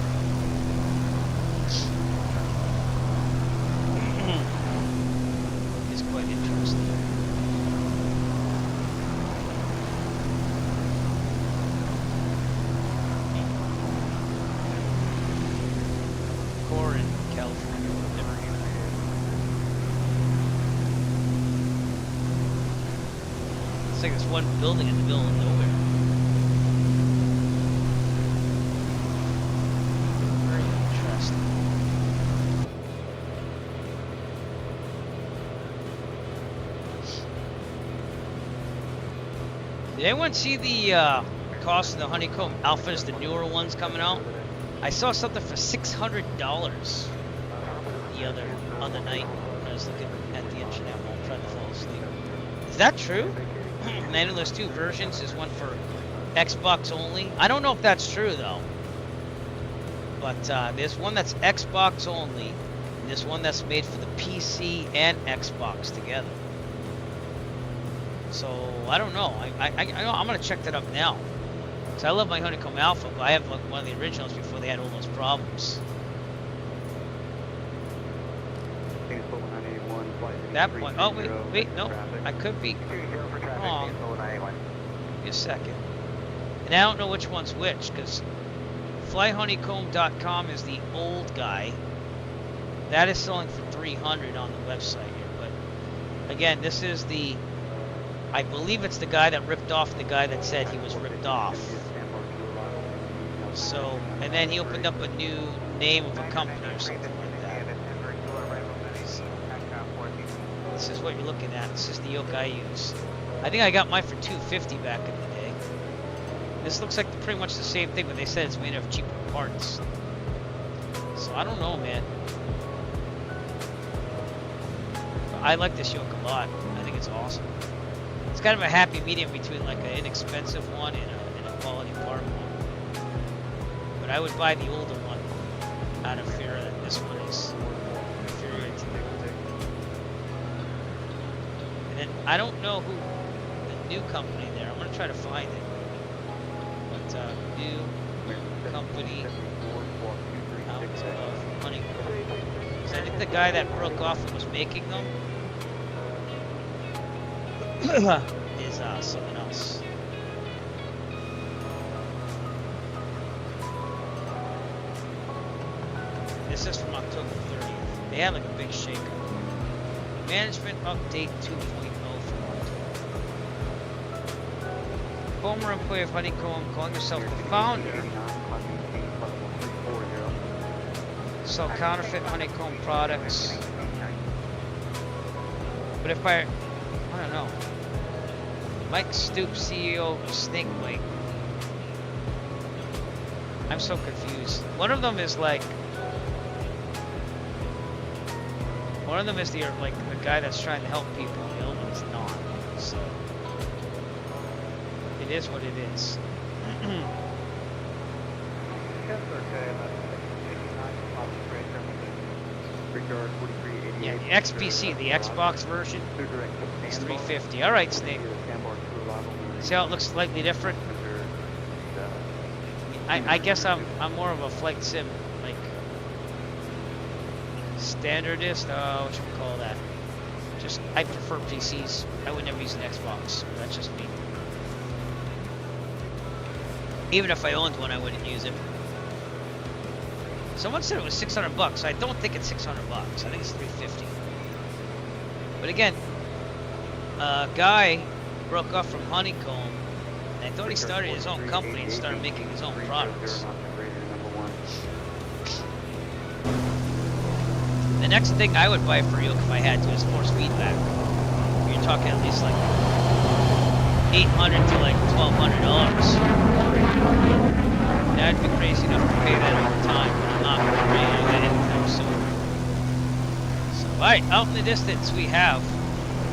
It's quite interesting. It's like this one building in the middle of nowhere. Very interesting. Did anyone see the cost of the Honeycomb Alphas, the newer ones coming out? I saw something for $600 the other night when I was looking at the internet while trying to fall asleep. Is that true? And then there's two versions. There's one for Xbox only. I don't know if that's true though. But there's one that's Xbox only, and there's one that's made for the PC and Xbox together. So I don't know. I'm gonna check that up now. So I love my Honeycomb Alpha, but I have like one of the originals before they had all those problems. That point. Oh wait, no. I could be. Oh, wrong. Give me a second. And I don't know which one's which, because flyhoneycomb.com is the old guy. That is selling for $300 on the website here. But again, this is the, I believe it's the guy that ripped off the guy that said he was ripped off. So, and then he opened up a new name of a company or something like that. So, this is what you're looking at. This is the yoke I use. I think I got mine for $250 back in the day. This looks like pretty much the same thing, but they said it's made of cheaper parts. So I don't know, man. I like this yoke a lot. I think it's awesome. It's kind of a happy medium between like an inexpensive one and a quality part one. But I would buy the older one out of fear that this one is inferior to the older. And then I don't know who the new company there. I'm gonna try to find it. But new company out of Honeycomb. So I think the guy that broke off and was making them is someone else. This is from October 30th. They had like a big shakeup. Management update 2.0 from October. Former employee of Honeycomb, calling yourself the founder. Sell counterfeit Honeycomb products. But if I don't know. Mike Stoops, CEO of Snakebite. I'm so confused. One of them is like, one of them is the guy that's trying to help people, and the other one's not. So it is what it is. Yeah, the XBC, the Xbox version, is $350. All right, Snake. See how it looks slightly different? I guess I'm more of a flight sim, like standardist. What should we call that? Just I prefer PCs. I would never use an Xbox. That's just me. Even if I owned one, I wouldn't use it. Someone said it was $600. I don't think it's $600. I think it's $350. But again, a guy broke off from Honeycomb, and I thought he started his own company and started making his own products. The next thing I would buy for you if I had to is force feedback. You're talking at least like $800 to like $1,200. I'd be crazy enough to pay that over time, but I'm not ready to do that anytime soon. So, alright, out in the distance we have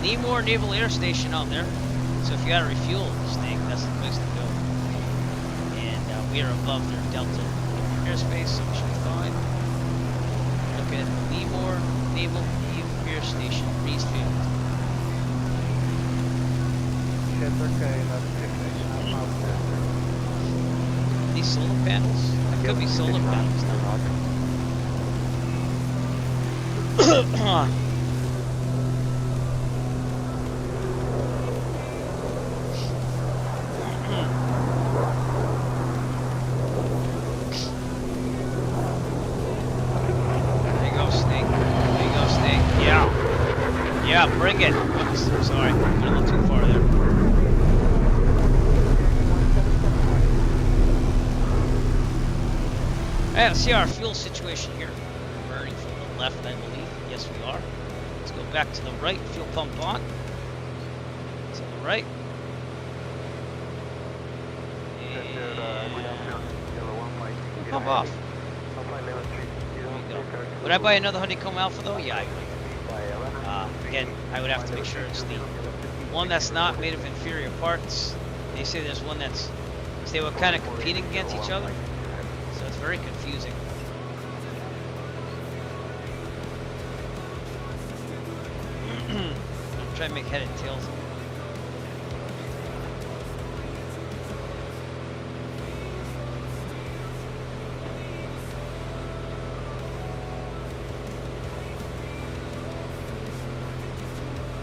Nemore Naval Air Station out there. So if you gotta refuel this thing, that's the place to go. And we are above their Delta airspace, so we should be fine. Looking at the Nemore Naval Air Station, Reesfield. These solar panels? That could be solar panels now. There you go, Snake. There you go, Snake. Yeah. Yeah, bring it. Oops, sorry. Went a little too far there. Alright, let's see our fuel situation here. Burning from the left, I believe. Yes, we are. Let's go back to the right. Fuel pump on. To the right. And pump off. There we go. Would I buy another Honeycomb Alpha though? Yeah, I would. Again, I would have to make sure it's the one that's not made of inferior parts. They say there's one that's, they were kind of competing against each other. So it's very confusing. I'm trying to make head and tails.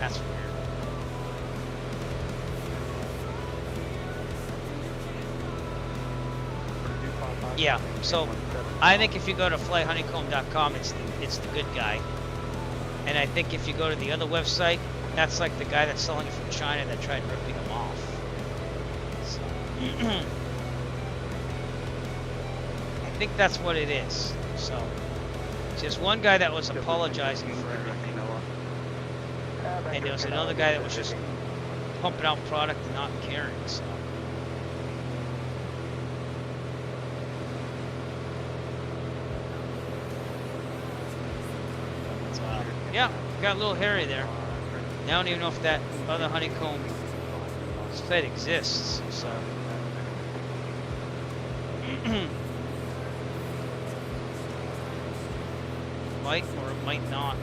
That's weird. Yeah, so I think if you go to flyhoneycomb.com, it's the good guy. And I think if you go to the other website, that's like the guy that's selling it from China that tried ripping them off. So, I think that's what it is. So, just one guy that was apologizing for everything. And there was another guy that was just pumping out product and not caring. So. Yeah, got a little hairy there. I don't even know if that other honeycomb site exists, so. Might or it might not.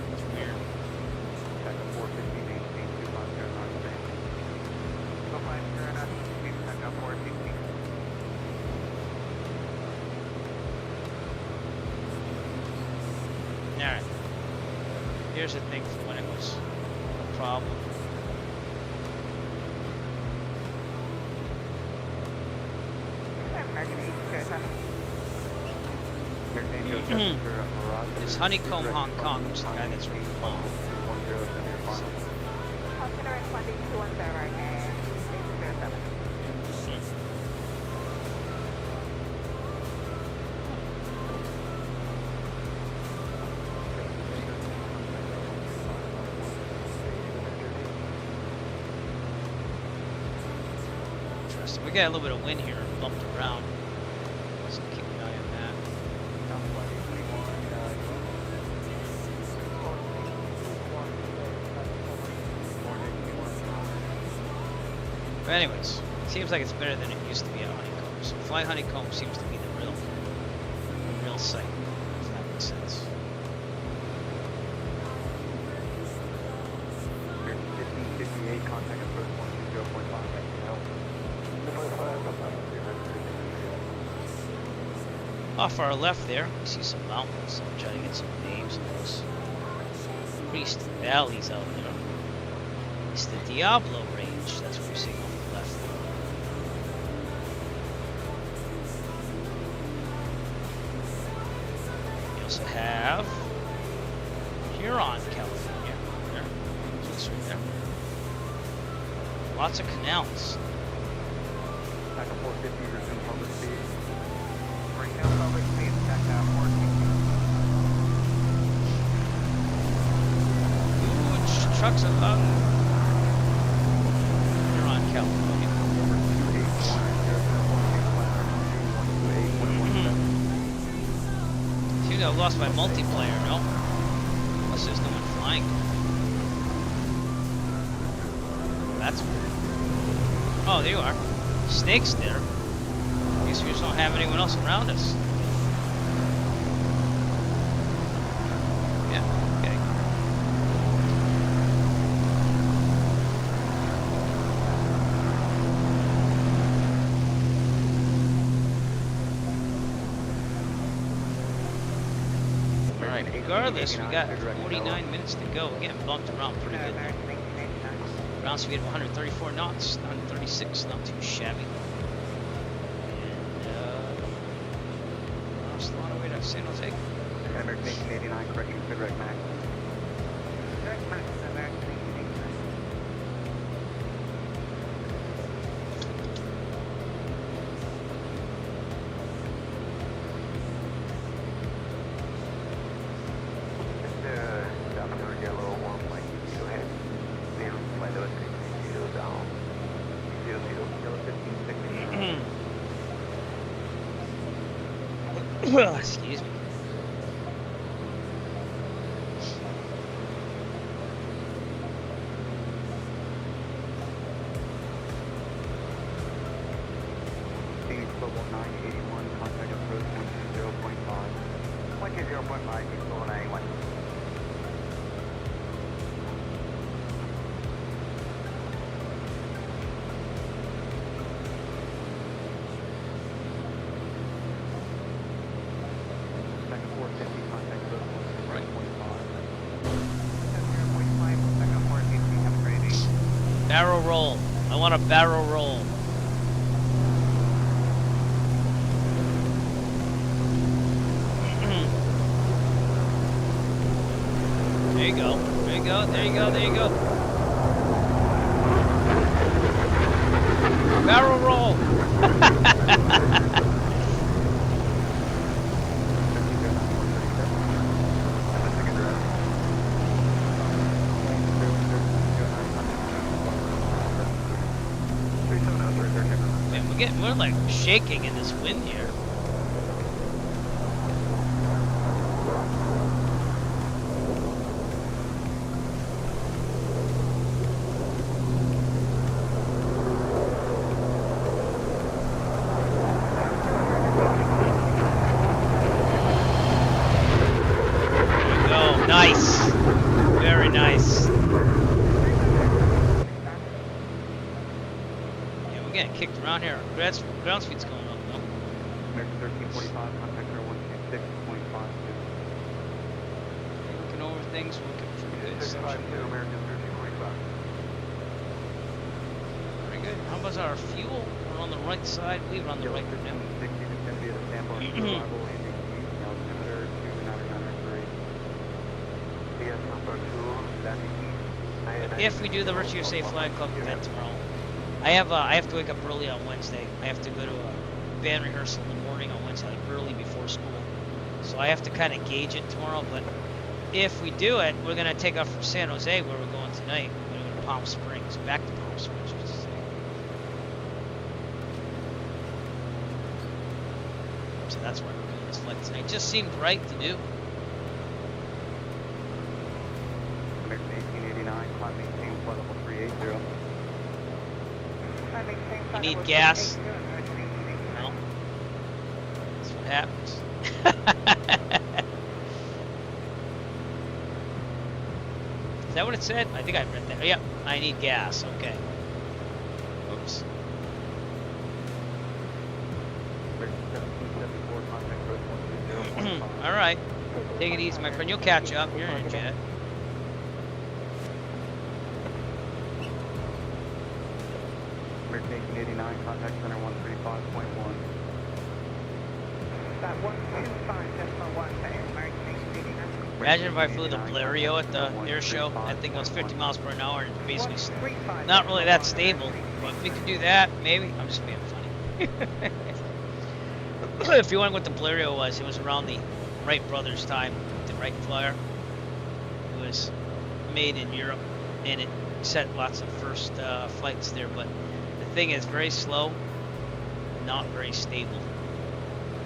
That's weird. Alright. Here's the thing for when it was a problem. It's Honeycomb Hong Kong, which is the guy that's really long. We got a little bit of wind here, bumped around. So keep an eye on that. But anyways, it seems like it's better than it used to be at Honeycomb. So Fly Honeycomb seems to be the real site, if that makes sense. Contact approach 120.5. Off our left there, we see some mountains. I'm trying to get some names of those priest valleys out there. It's the Diablo range. That's what we're seeing on the left. We also have Huron, California. There. This right there. Lots of canals. Back up 450, resume public speed. Resume public speed, back down 14. Huge trucks of Huron, California. Seems I lost my multiplayer, no? Unless there's no one flying. That's weird. Oh, there you are. Snake's there. I guess we just don't have anyone else around us. Yeah, okay. Alright, regardless, we got 49 minutes to go. We're getting bumped around pretty good. Ground speed of 134 knots, 136, not too shabby. And, still on our way to San Jose. American 1889, correction, good rec max. Direct max, American 1889. Yellow 1.2, go ahead. Flight Bluesky, down. 00, yellow 1560. Excuse me. Global 981, contact approach 120.5. 120.5, Global 91. Second 450, contact approach 120.5. 0.5, Barrel roll. I want a barrel roll. There you go. There you go. There you go. There you go. Barrel roll. Man, we're like shaking in this wind here. Nice. Very nice. Yeah, we're getting kicked around here. Ground speed's going up, though. American 1345, contact 0126.5. Looking over things, we're looking pretty good. 652, American 1345. Very good. How about our fuel? We're on the right side. We're on the right right now. 60 to 10 via the standby arrival landing east, altimeter 2993. DS number 2, landing east. If we do the Virtue Safe Flag Club event tomorrow, I have to wake up early on Wednesday. I have to go to a band rehearsal in the morning on Wednesday, like early before school. So I have to kind of gauge it tomorrow. But if we do it, we're gonna take off from San Jose, where we're going tonight. We're going to Palm Springs, back to Palm Springs. Which is so that's why we're doing this flight tonight. It just seemed right to do. American 1889, climb maintain flight level 380. You need gas? No. That's what happens. Is that what it said? I think I read that. Yep, I need gas. Okay. Oops. All right. Take it easy, my friend. You'll catch up. You're in a jet. American 1889, contact center 135.1. That 125.1 to American 1889. Imagine if I flew the Blériot at the air show. That thing goes 50 miles per hour and it's basically not really that stable. But we could do that, maybe. I'm just being funny. If you wonder what the Blériot was, it was around the Wright brothers' time, the Wright Flyer. It was made in Europe, and it set lots of first flights there. But the thing is very slow, not very stable.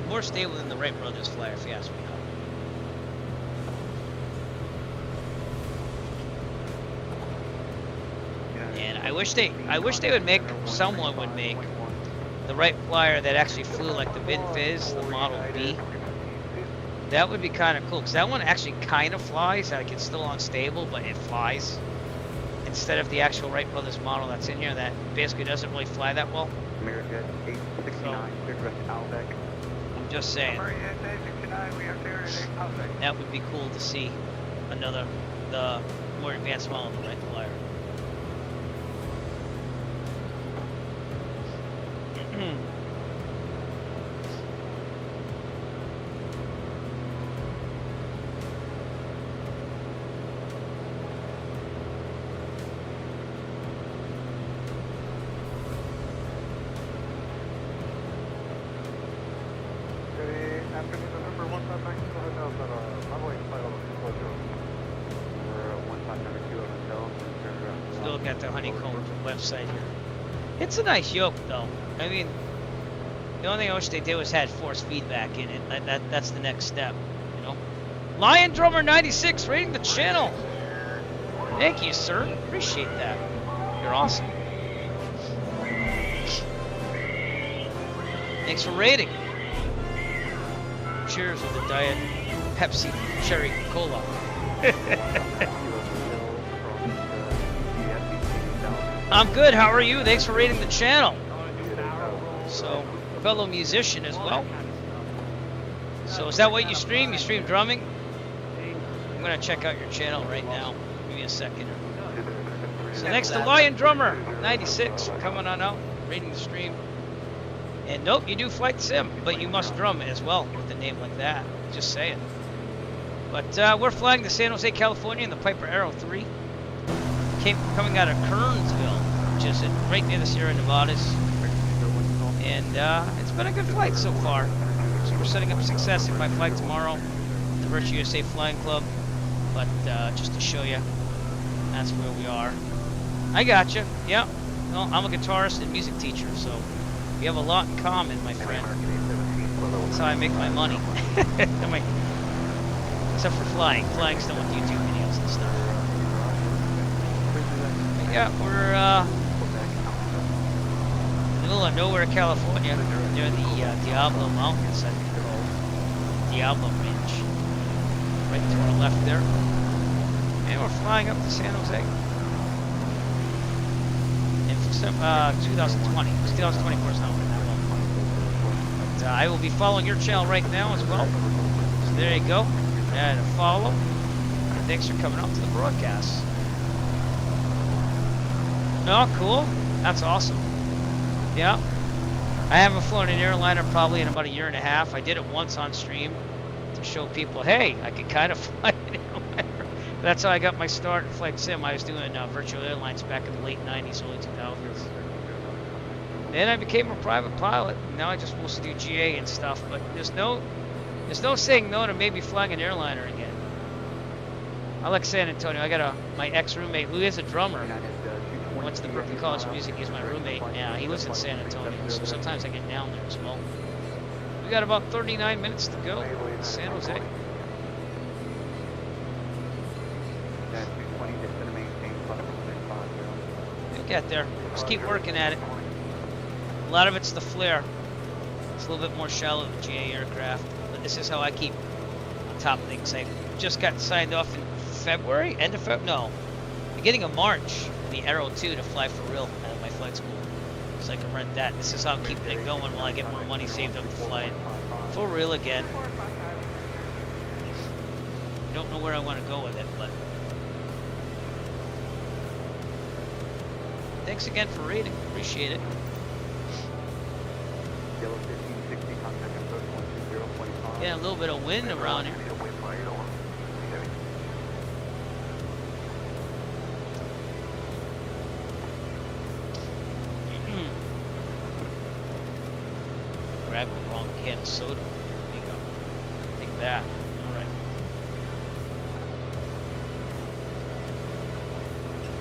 More stable than the Wright brothers' Flyer, if you ask me. And I wish they would make, someone would make the Wright Flyer that actually flew like the Vin Fizz, the Model B. That would be kind of cool, because that one actually kind of flies. Like, it's still unstable, but it flies. Instead of the actual Wright Brothers model that's in here that basically doesn't really fly that well. America 869, Cigarette Outback. I'm just saying. That would be cool to see another, the more advanced model of the Wright Flyer. Still look at the Honeycomb website here. It's a nice yoke, though. I mean, the only thing I wish they did was had force feedback in it. That's the next step, you know. Lion Drummer 96 rating the channel. Thank you, sir. Appreciate that. You're awesome. Thanks for rating. Cheers with a Diet Pepsi Cherry Cola. I'm good. How are you? Thanks for rating the channel. So, fellow musician as well. So, is that what you stream? You stream drumming? I'm gonna check out your channel right now. Give me a second. So thanks to Lion Drummer 96 for coming on out, reading the stream. And nope, you do flight sim, but you must drum as well with a name like that. Just saying. But we're flying to San Jose, California in the Piper Arrow 3. Coming out of Kernville, which is right near the Sierra Nevadas. And it's been a good flight so far. So we're setting up success in my flight tomorrow, the Virtue USA Flying Club. But just to show you, that's where we are. I got you. Yeah. Well, I'm a guitarist and music teacher, so we have a lot in common, my friend. That's how I make my money. Except for flying. Flying's done with YouTube videos and stuff. But yeah, we're in the middle of nowhere, California, near the Diablo Mountains, I think they're called. Diablo Ridge. Right to our left there. And we're flying up to San Jose. In 2020. 2020, of course, not that one. But I will be following your channel right now as well. So there you go. And a follow. And thanks for coming out to the broadcast. Oh, cool. That's awesome. Yeah. I haven't flown an airliner probably in about a year and a half. I did it once on stream to show people, hey, I could kind of fly an airliner. That's how I got my start in flight sim. I was doing virtual airlines back in the late 90s, early 2000s. Then I became a private pilot. Now I just mostly do GA and stuff. But there's no saying no to maybe flying an airliner again. I like San Antonio. I got my ex-roommate who is a drummer. Went to the Berkeley College of Music. He's my roommate. Yeah, he lives in San Antonio, so sometimes I get down there as well. We got about 39 minutes to go. San Jose. We'll get there. Just keep working at it. A lot of it's the flare. It's a little bit more shallow than GA aircraft, but this is how I keep on top of things. I just got signed off in February, end of February, no, beginning of March, the Arrow 2 to fly for real at my flight school. So I can rent that. This is how I'm keeping it going while I get more money saved up to fly it for real again. I don't know where I want to go with it, but thanks again for rating. Appreciate it. Yeah, a little bit of wind around here. Grab the wrong can of soda. There you go. Take that. Alright.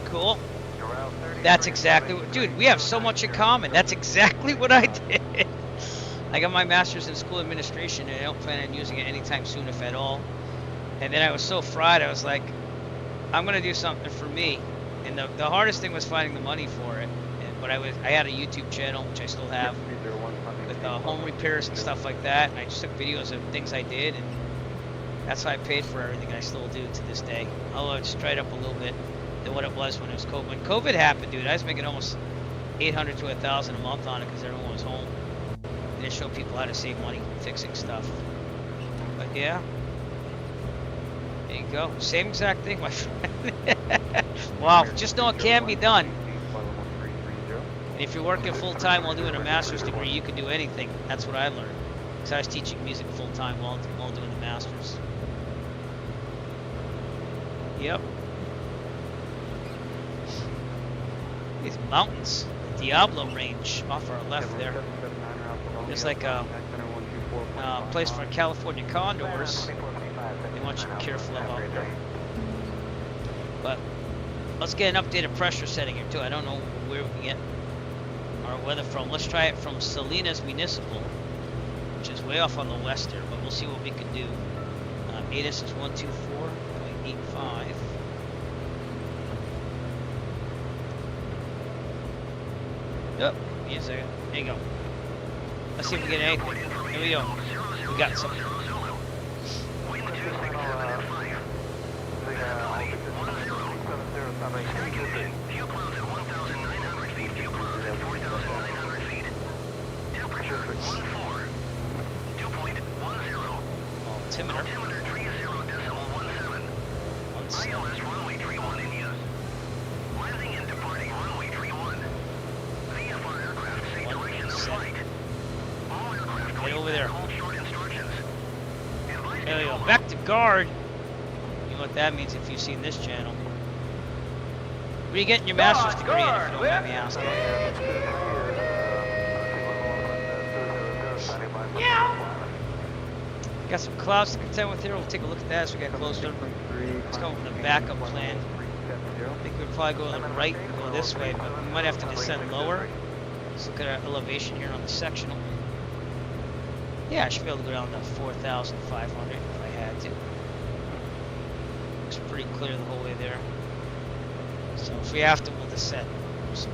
Cool. That's exactly what, dude, we have so much in common. That's exactly what I did. I got my master's in school administration and I don't plan on using it anytime soon, if at all. And then I was so fried, I was like, I'm gonna do something for me. And the hardest thing was finding the money for it. But I had a YouTube channel, which I still have, with home repairs and stuff like that. And I just took videos of things I did, and that's how I paid for everything. I still do to this day. Although it's dried up a little bit than what it was when it was COVID. When COVID happened, dude, I was making almost $800 to $1,000 a month on it because everyone was home. And it showed people how to save money fixing stuff. But yeah, there you go. Same exact thing, my friend. Wow, just know it can be done. And if you're working full-time while doing a master's degree, you can do anything. That's what I learned. Because I was teaching music full-time while doing the master's. Yep. These mountains. The Diablo range off our left there. There's like a place for California condors. They want you to be careful about there. But let's get an updated pressure setting here too. I don't know where we can get our weather from. Let's try it from Salinas Municipal, which is way off on the west here, but we'll see what we can do. ATIS is 124.85. Yep, give me a second. There you go. Let's see if we get anything. Here we go. We got something. Altimeter. CLS runway 31 in use. Landing into back to guard. You know what that means if you've seen this channel. Where are you getting your master's degree in, if you don't mind me asking? Got some clouds to contend with here. We'll take a look at that as we get closer. Let's go with the backup plan. I think we'll probably go to the right and go this way, but we might have to descend lower. Let's look at our elevation here on the sectional. Yeah, I should be able to go down to 4,500 if I had to. Looks pretty clear the whole way there. So if we have to, we'll descend. So.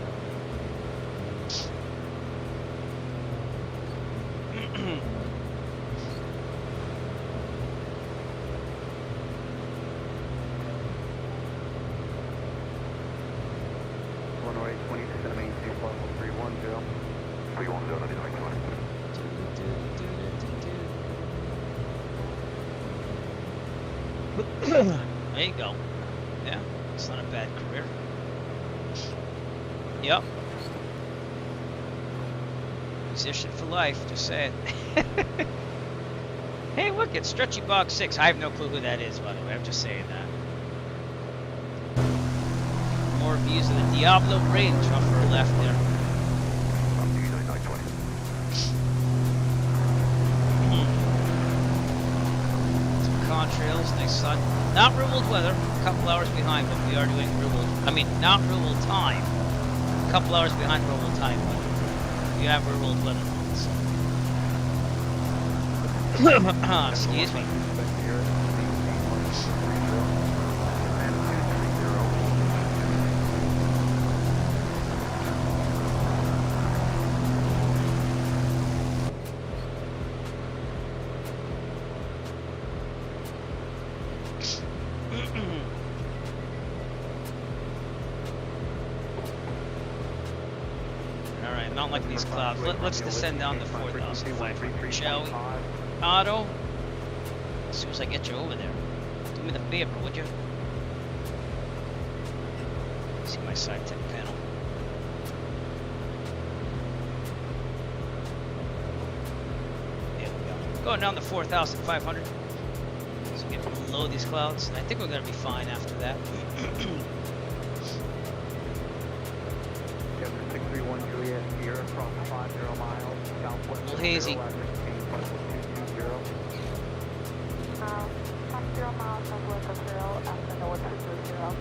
There you go. Yeah, it's not a bad career. Yep. Musician for life, just saying. Hey, look, it's Stretchy Bog 6. I have no clue who that is, by the way. I'm just saying that. More views of the Diablo Range off our left there. Some contrails, nice sun. Not real world weather, a couple hours behind, but we are doing real world. I mean, not real world time. A couple hours behind real world time, but we have real world weather. Excuse me. Alright, not like these clouds. Let's descend down to 4,500, shall we? Otto, as soon as I get you over there, do me the favor, would you? See my side tip panel. There we go. Going down to 4,500. So get below these clouds, and I think we're gonna be fine after that. 631 Juliet here from 50 miles southwest. A little hazy. 50 miles southwest of 0 after NOAA 220.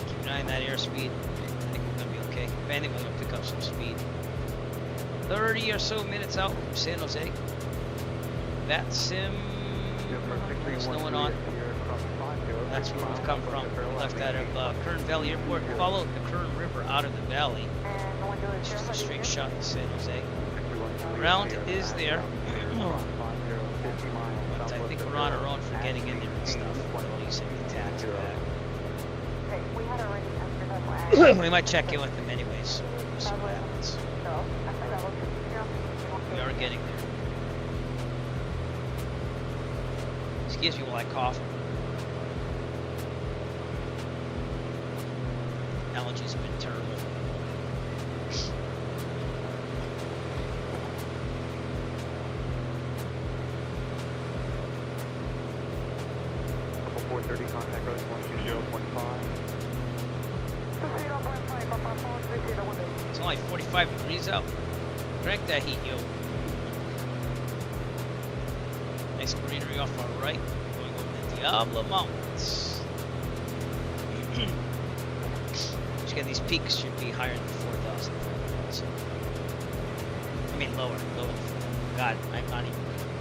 Keep an eye on that airspeed. I think we're gonna be okay. If anything, we're gonna pick up some speed. 30 or so minutes out from San Jose. That sim. What's going on? That's where we've come from. We left out of Kernville Airport, followed the Kern River out of the valley. It's just a straight shot to San Jose. Ground is there. But I think we're on our own for getting in there and stuff. We'll use any tags back. We might check in with them anyways. So we'll see what happens. We are getting there. Excuse me while I cough. Allergies have been terrible. Couple 430 contact road 120.5. It's only 45 degrees out. Crank that heat, yo. Nice greenery off our right. Going over the Diablo Mountains. Again, these peaks should be higher than 4,000. So, I mean lower. God, I'm not even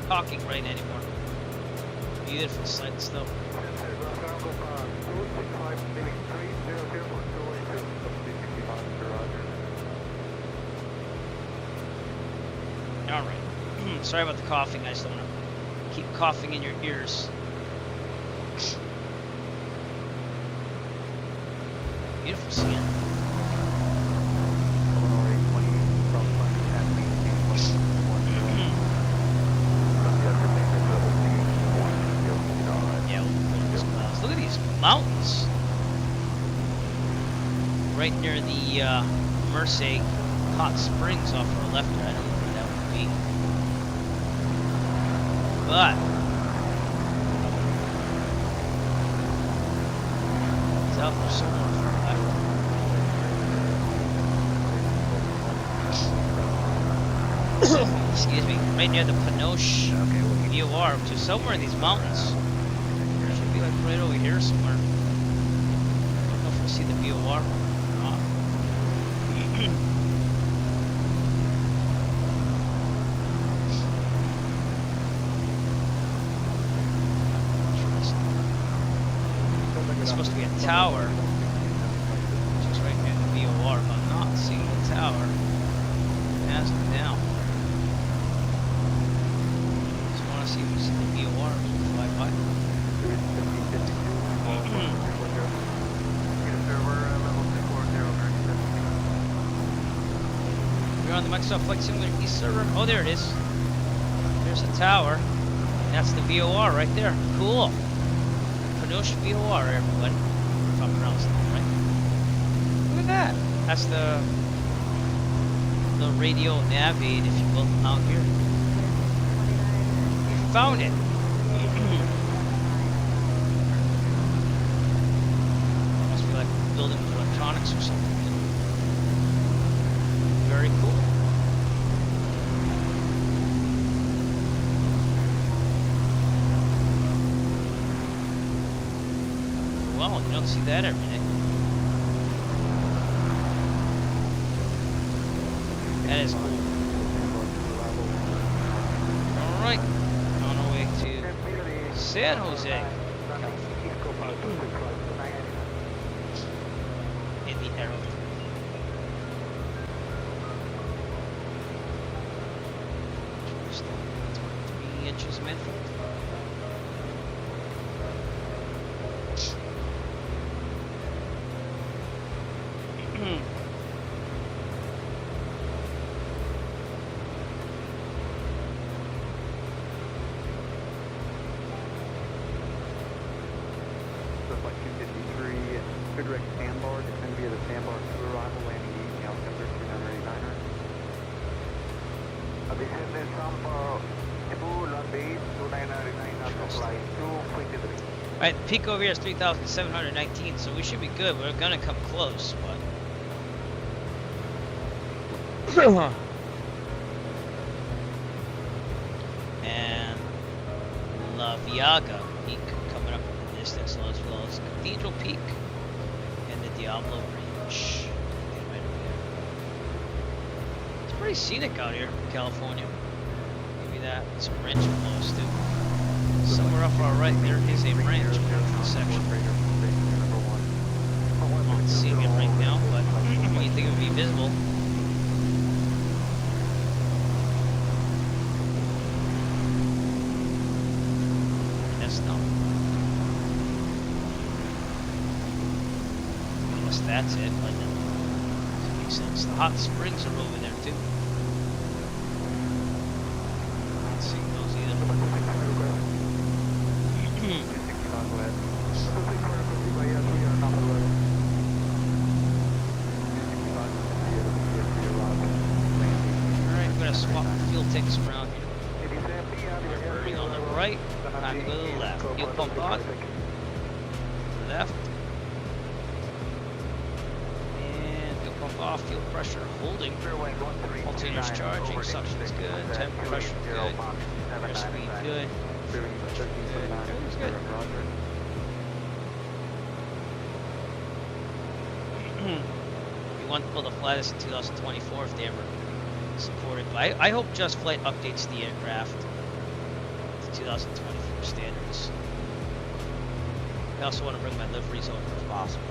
talking right anymore. Beautiful sights though. Alright. Sorry about the coughing, I just don't want to keep coughing in your ears. Beautiful skin. Yeah, look at these mountains. Right near the Merced Hot Springs off our left. I don't know where that would be. but it's out there somewhere. Excuse me, right near the Pinoche VOR, which is somewhere in these mountains. Should be like right over here somewhere. I don't know if we'll see the VOR or not. It's supposed to be a tower, which is right near the VOR, but I'm not seeing the tower. It has come down. Just want to see if we see the VOR fly by. We're on the Microsoft Flight Simulator East server. Oh, there it is. There's a tower. That's the VOR right there. Cool. Pinoche VOR, everybody. If I'm pronouncing that right. Look at that. That's the radio nav aid, if you will, out here. We found it. Must be like building with electronics or something. Very cool. Well, you don't see that every day. That is cool. Alright, on our way to San Jose, in the arrow. Just 23 inches manifold. Direct sandbar, descend via the sandbar to arrival, landing east, altimeter 2989er. Descend the sandbar to land east, 2989er, flight 223. Alright, the peak over here is 3,719, so we should be good. We're gonna come close, but... and La Viaga Peak coming up in the distance, as well as Cathedral Peak and the Diablo Range. Right over there. It's pretty scenic out here in California. Maybe that. Some ranch below us too. Somewhere off our right there is a ranch section. I'm not seeing it right now, but you think it would be visible? Yes, no. Unless that's it, but that doesn't make sense. The hot springs are over there too. Not seeing those either. Alright, I'm gonna swap fuel tanks around here. We're burning on the right, time to go to the left. Fuel pump on. Left. And fuel pump off, fuel pressure holding. Alternators charging, suction is good, temp pressure good, air speed good. Everything's good. We want people to fly this in 2024 if they ever support it. But I hope Just Flight updates the aircraft to 2024 standards. I also want to bring my liveries over if possible.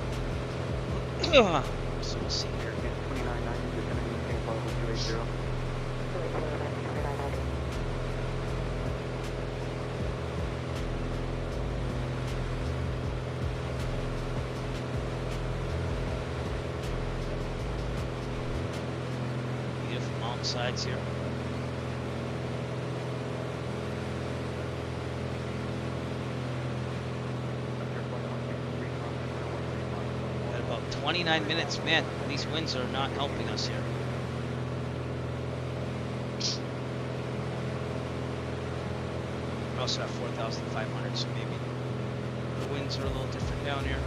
So we'll see here. 2990, descending to St. Paul with 280. Beautiful mountainsides here. Got about 29 minutes. Man, these winds are not helping us here. also have 4,500, so maybe the winds are a little different down here.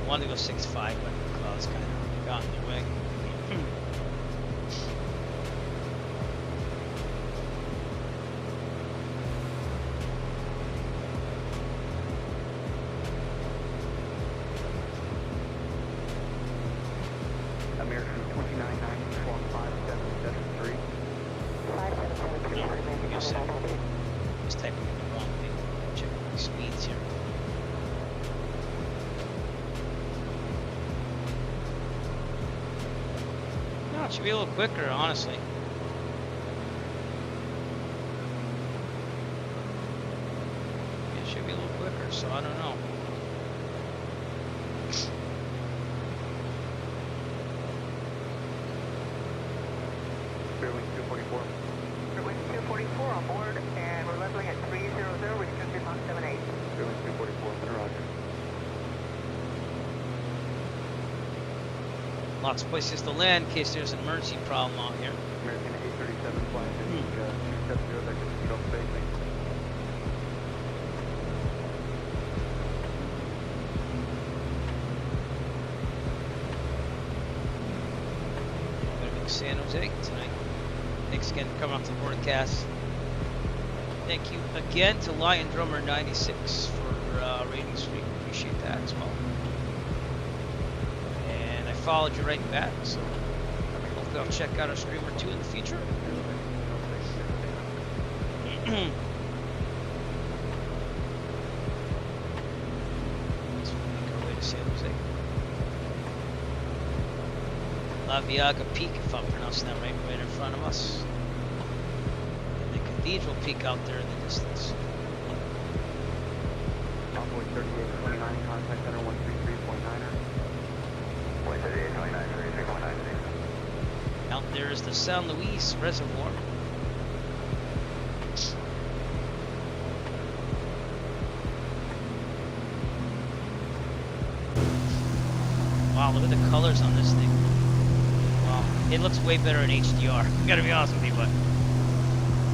I wanted to go 6.5, but the clouds kind of got in the way. American 2990, squawk 5773. 5772, Yeah, remain give me a sec. control. Just typing in the wrong thing. Check my speeds here. No, it should be a little quicker, honestly. It should be a little quicker, so I don't know. Fairwing 244. Wind 244 on board, and we're leveling at 300 with cruise on 78. Fairwing 244, roger. Lots of places to land in case there's an emergency problem out here. American 837 flying to 270, vector control spacing. Gonna be in San Jose tonight. Thanks again for coming out to the broadcast. Thank you again to Lion Drummer 96 for rating stream. Appreciate that as well. And I followed you right back, so hopefully I'll check out a stream or two in the future. Let's make our way to San Jose. La Viaga Peak, if I'm pronouncing that right in front of us. And the Cathedral Peak out there in the distance. Envoy 3829, contact center 133.9er. 13829, 33.96. Out there is the San Luis Reservoir. Wow, look at the colors on this thing. Wow, it looks way better in HDR. I gotta be honest with you, but a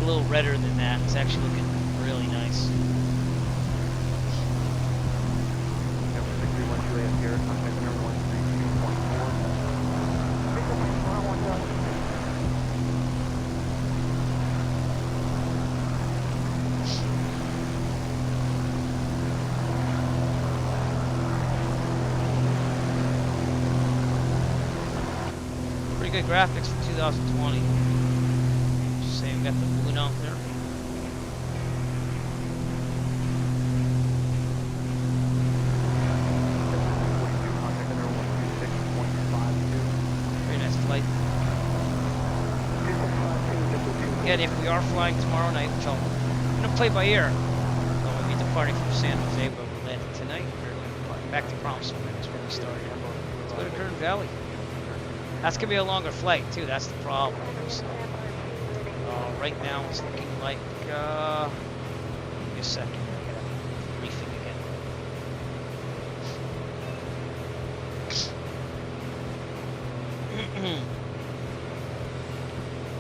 little redder than that. It's actually looking really nice. Number 631 Juliet here, contact center 132.4. Pretty good graphics for 2020. Just saying, we got the moon out there. Very nice flight. Again, if we are flying tomorrow night, which I'm going to play by ear. When we departing from San Jose, but we're landing tonight. We're going back to Palm Springs where we started. Let's go to Kern Valley. That's going to be a longer flight, too. That's the problem. So, right now, it's looking like... give me a second. I got a briefing again.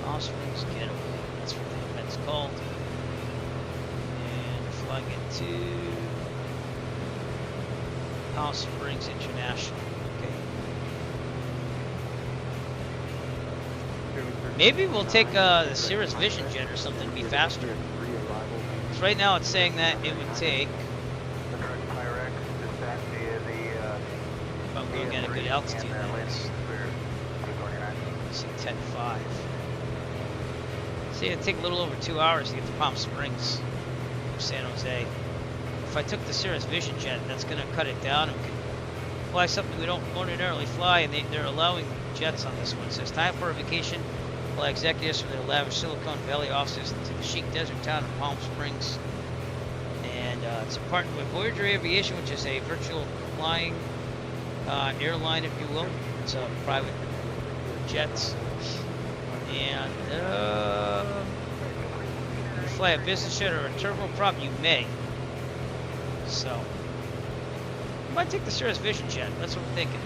Palm Springs Getaway. That's what the event's called. And we're flying into Palm Springs International. Okay. Maybe we'll take the Cirrus Vision Jet or something to be faster. Because right now it's saying that it would take... The current Pyrex is back via the... I'm going at a good altitude. See 10.5. See, it'd take a little over 2 hours to get to Palm Springs from San Jose. If I took the Cirrus Vision Jet, that's going to cut it down and we can fly something we don't ordinarily fly, and they're allowing jets on this one. It says, time for a vacation. Fly executives from their lavish Silicon Valley offices to the chic desert town of Palm Springs. And it's a partner with Voyager Aviation, which is a virtual flying airline, if you will. It's a private jets. And you fly a business jet or a turboprop, you may. So, I might take the Cirrus Vision Jet. That's what I'm thinking.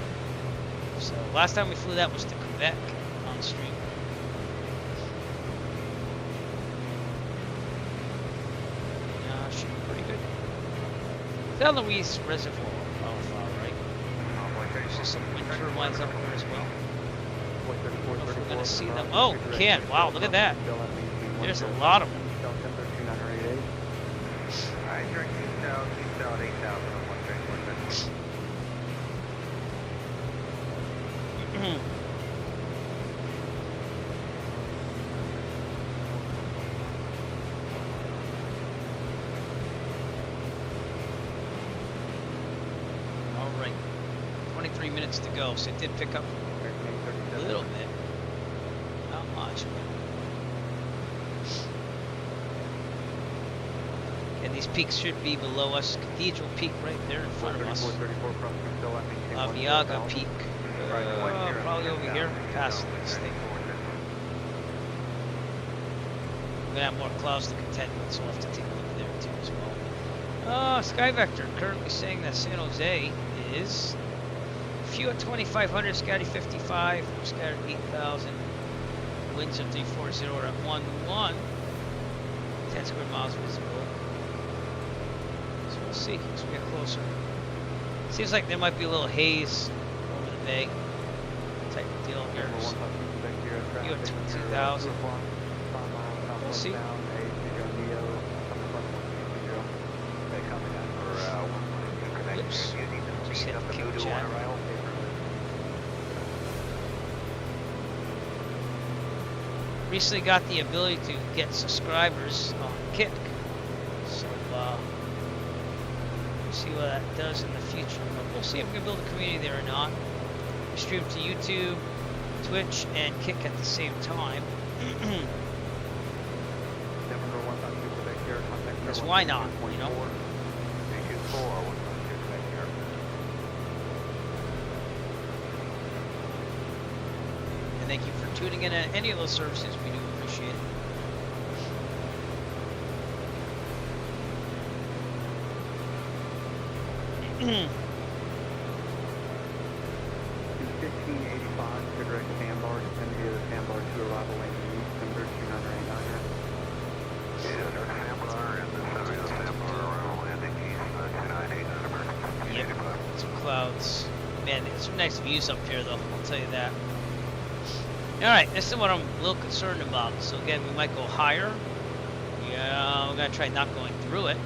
So, last time we flew that was to Quebec on the stream. San Luis Reservoir, right? There's just some wind turbines up here as well. I don't know if we're gonna see them. Oh, we can. Wow, look at that. There's a lot of them. Alright, direct 2000, 8,000 on 1 All right, 23 minutes to go, so it did pick up a little bit. Not much. And these peaks should be below us. Cathedral Peak right there in front of us. Aviaga Peak. Probably over here, past this thing. We're gonna have more clouds to contend with, so we'll have to take a look there too as well. Sky Vector currently saying that San Jose is few at 2,500, Scotty 55, scattered 8,000. Winds of 340 are at 1-1. 10 square miles visible. So we'll see as we get closer. Seems like there might be a little haze over the bay. Type of deal here. You at 22,000. We'll see. Oops. Just hit the kick chat. Recently got the ability to get subscribers on Kick. So we'll see what that does in the future. But we'll see if we can build a community there or not. We stream to YouTube, Twitch, and Kick at the same time. Because why not, you know? And thank you for tuning in at any of those services. We do appreciate it. In 1585, to direct sandbar, descend via the sandbar to arrival lane east, number 2989er. Yep, some clouds. Man, there's some nice views up here, though. I'll tell you that. All right, this is what I'm a little concerned about. So again, we might go higher. Yeah, we're gonna try not going through it.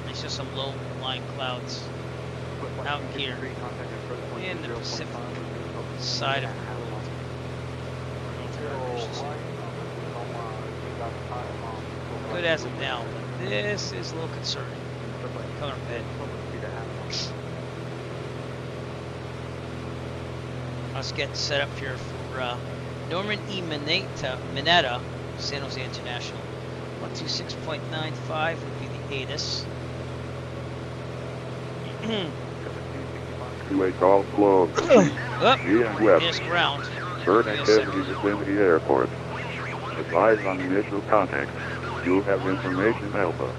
It's just some low-lying clouds out here in the Pacific side of the world. Good as of now, but this is a little concerning. Coming up ahead. Let's get set up here for Norman E. Mineta, San Jose International. 126.95 would be the ATIS. Two-way call closed. There's ground. Bird activity vicinity airport. Advise on initial contact. You'll have information alpha.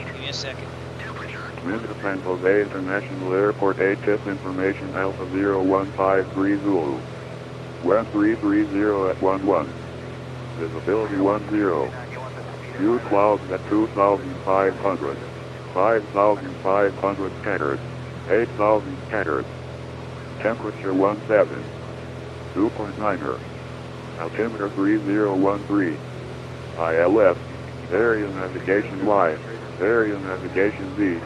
Give me a second. Minute San Jose International Airport ATIS information alpha 0153 Zulu. 1330 at 11. Visibility 10. View clouds at 2,500. 5,500 scattered. 8,000 scattered. Temperature 17. 2.9er. Altimeter 3013. ILS. Area navigation Y. Area navigation Z.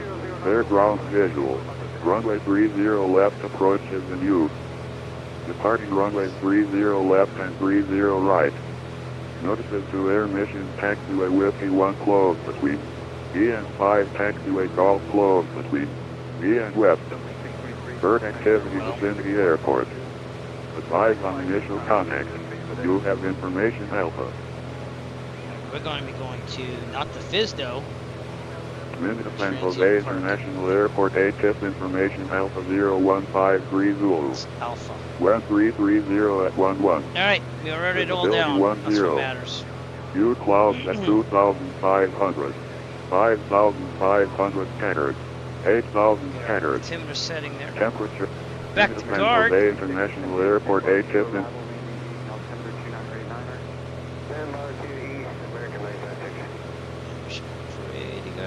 Fair ground visual. Runway 30 left approach is in use. Departing runway 30 left and 30 right. Notices to air mission taxiway Whiskey 1 closed between EN5 taxiway golf closed between B and West. Bird activity vicinity airport. Advise on initial contact. You'll have information alpha. We're going to be going to not the FISDO. Minute of San Jose International Airport ATIS information alpha 0153 Zulu. Alpha. 1330 at 11. Alright, we are already all down. That's what matters. View clouds at 2,500. 5,500 scattered. 8,000 scattered. Altimeter setting there. Temperature. Back to guard. San Jose International Airport ATIS in Ready to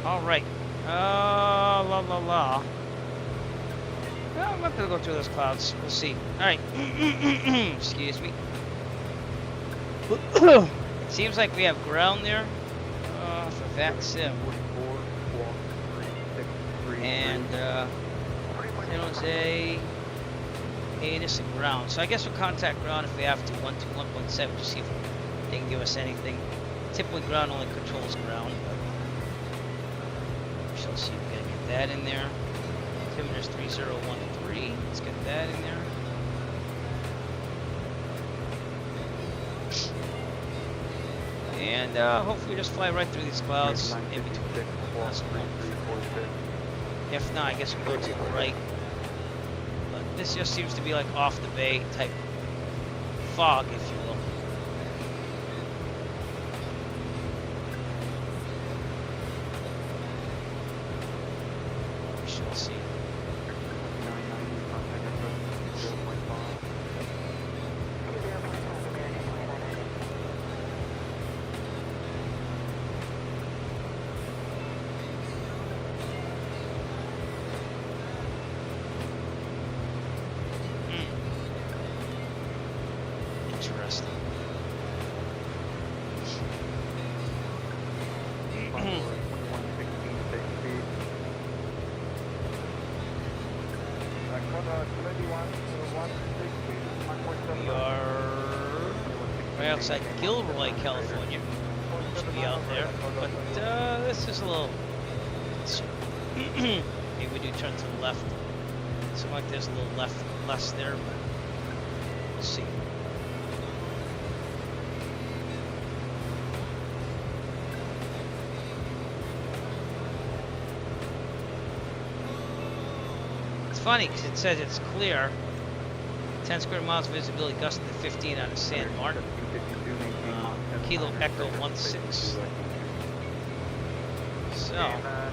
All right. La la la. Well, I'm not gonna go through those clouds. We'll see. All right. Excuse me. It seems like we have ground there for that sim. And San Jose, Anus, and ground. So I guess we'll contact ground if we have to. 121.7 to see if they can give us anything. Typically, ground only controls ground. But we shall see. We gotta get that in there. Altimeter's 3013. Let's get that in there. And hopefully, we just fly right through these clouds in between. If not, I guess we'll go to the right. But this just seems to be like off the bay type fog, if you will. We shall see. Interesting. We are right outside Gilroy, California. Should be out there. But this is a little... Maybe we do turn to the left. Seems like there's a little less there, but we'll see. It's funny because it says it's clear. 10 square miles visibility, gusting to 15 out of San Martin. Kilo Echo 16. So, I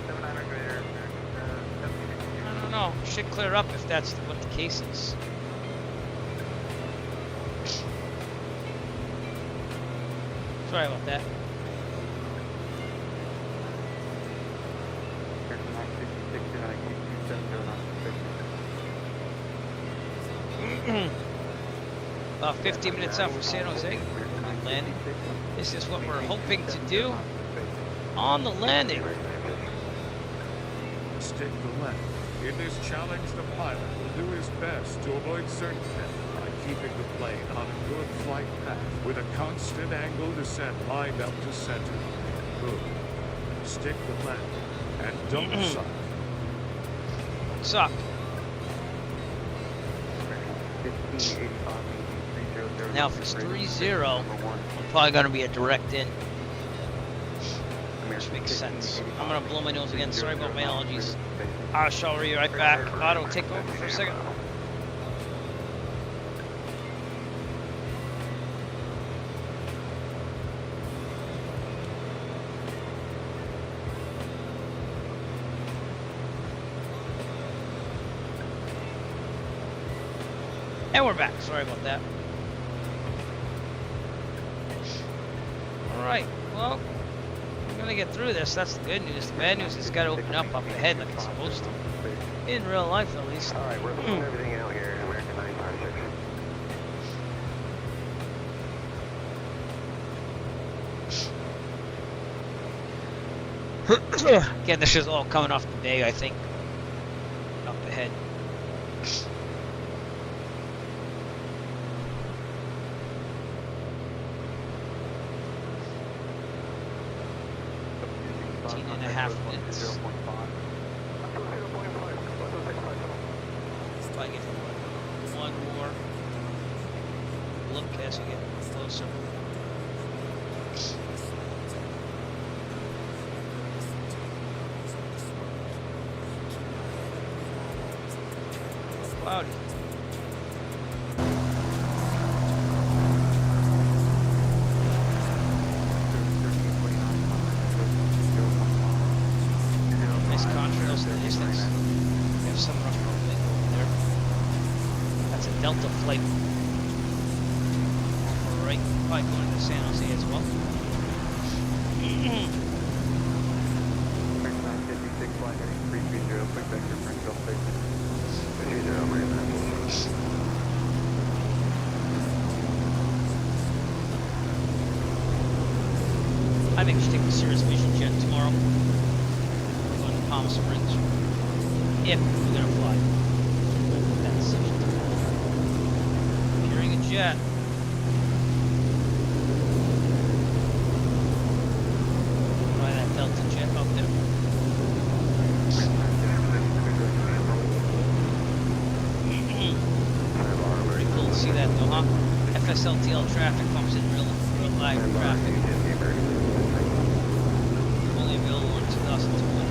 don't know. Should clear up if that's what the case is. Sorry about that. About 15 minutes out from San Jose on landing. This is what we're hoping to do on the landing. Stick the left. In this challenge, the pilot will do his best to avoid certain death by keeping the plane on a good flight path with a constant angle descent lined up to center. Good. Stick the left and don't suck. Suck. Now if it's 3-0, we're probably going to be a direct in. Which makes sense. I'm going to blow my nose again. Sorry about my allergies. I shall be right back. Otto, take over for a second. And we're back. Sorry about that. Alright, well, we're going to get through this. That's the good news. The bad news is it's got to open up ahead like it's supposed to. In real life, at least. Alright, we're pulling everything out here in American 956. Again, this is all coming off the bay, I think. Up ahead. And a half minutes. If I get one more look as we get closer. Cloudy. Nice contrails in the distance. We have some rough wind over there. That's a Delta flight. We're right, probably going to San Jose as well. I think we should take the Cirrus Vision jet tomorrow. We're going to Palm Springs. If we're going to fly. That decision. Carrying a jet. Try that Delta jet up there. Pretty cool to see that though, huh? FSLTL traffic comes in real live traffic. Only available in 2020.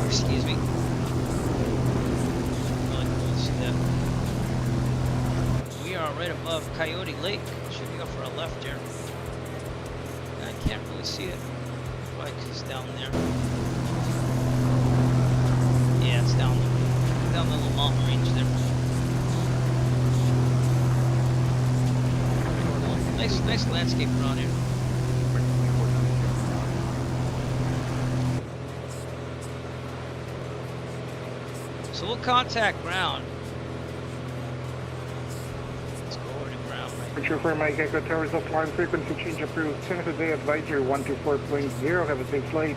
Excuse me. Really cool to see that. We are right above Coyote Lake. Should we go for a left here? I can't really see it. Probably 'cause it's down there. Yeah, it's down the little mountain range there. Nice landscape around here. So we'll contact ground. Let's go over to ground right Picture for Mike Echo Towers offline frequency change approved. Send today advisory 124.0. Have a safe flight.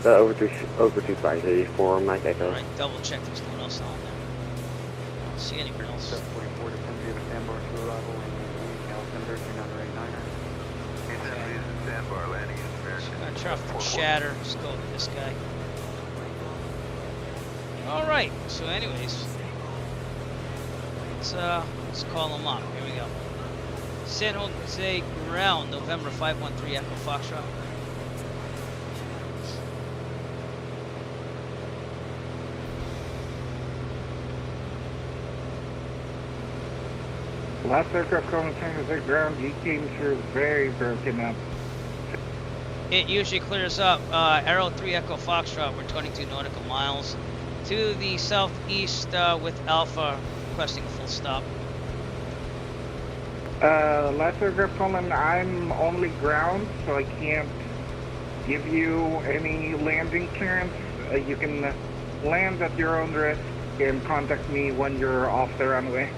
Over to site 84, Mike Echo. Alright, double check there's no one else on there. I don't see anyone else. 744 to 10 Sandbar to arrival in altimeter 2989. Sandbar landing in American. Gonna try for shatter. Let's go with this guy. Alright, so anyways. Let's call him up. Here we go. San Jose ground, November 513 Echo Foxtrot. Last aircraft calling San Jose ground, you came through very broken up. It usually clears up. Arrow 3 Echo Foxtrot, we're 22 nautical miles to the southeast with Alpha, requesting a full stop. Last aircraft calling, I'm only ground, so I can't give you any landing clearance. You can land at your own risk and contact me when you're off the runway.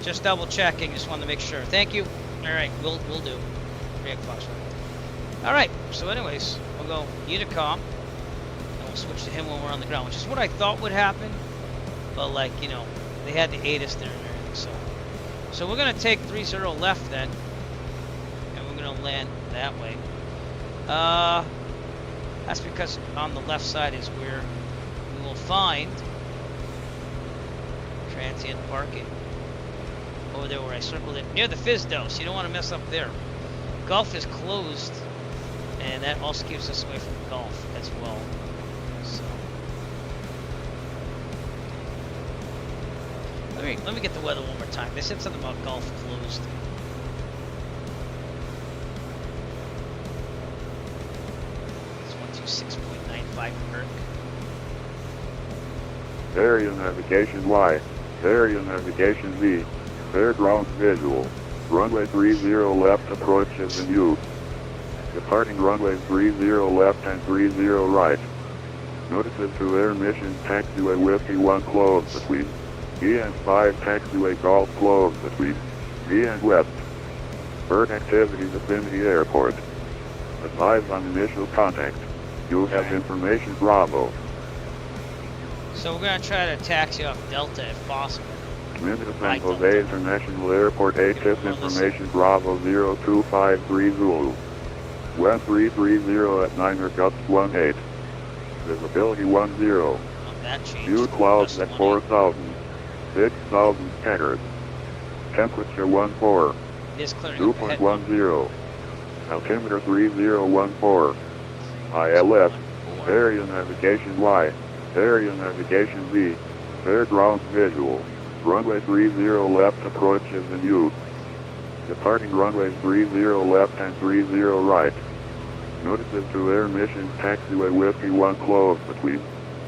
Just double checking, just wanted to make sure. Thank you. Alright, we'll do. 3 Echo Foxtrot. Alright, so anyways, we'll go Unicom, and we'll switch to him when we're on the ground, which is what I thought would happen, but like, you know, they had to aid us there and everything, so we're going to take 30 left then, and we're going to land that way. That's because on the left side is where we will find transient parking. Over there where I circled it, near the Fizdo, so you don't want to mess up there. Gulf is closed, and that also keeps us away from the Gulf as well. So let me get the weather one more time. They said something about Gulf closed. It's 126.95 Herc. Area navigation Y. Area navigation V. Fair ground visual. Runway 30 left approaches in use. Departing runway 30 left and 30 right. Notices to air mission taxiway Whiskey 1 closed between E and 5 taxiway Golf closed between E and West. Bird activity vicinity airport. Advise on initial contact. You have information Bravo. So we're going to try to taxi off Delta if possible. Minute of San Jose International Airport ATIP information Bravo 0253 Zulu. Wind 330 at 9 or gusts 18. Visibility 10. Oh, that changed. Few clouds at 4,000. 6,000 scattered. Temperature 14. It is clearing up ahead. 2.10. Altimeter 3014. ILS. Area navigation Y. Area navigation V. Fair ground visual. Runway 30 left approaches in use. Departing runway 30 left and 30 right. Notices to air mission taxiway Whiskey 1 closed between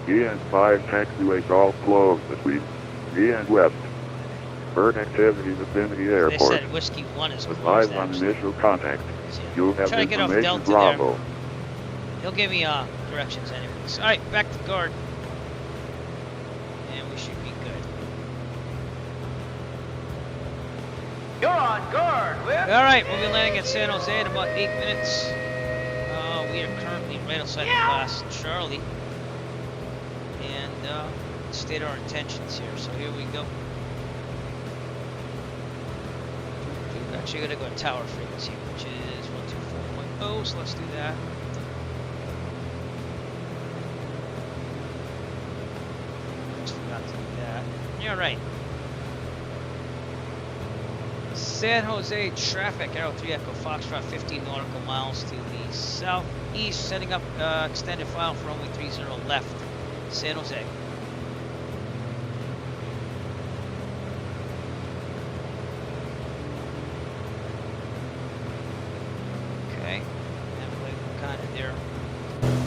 E and 5 taxiway Golf closed between E and West. Bird activity vicinity airport. They said Whiskey 1 is closed. Advise on initial contact. You have try to get off information Delta Bravo. there. He'll give me directions anyways. Alright, back to guard. And we should be good. on guard, lift. All right, we'll be landing at San Jose in about 8 minutes. We are currently right outside the class Charlie, and state our intentions here. So here we go. We're actually going to go to tower frequency, which is 124.0. So let's do that. Just forgot to do that. Yeah, right. San Jose traffic, Arrow 3 Echo Foxtrot, 15 nautical miles to the southeast, setting up extended file for runway 30 left, San Jose. Okay, and we're kind of there,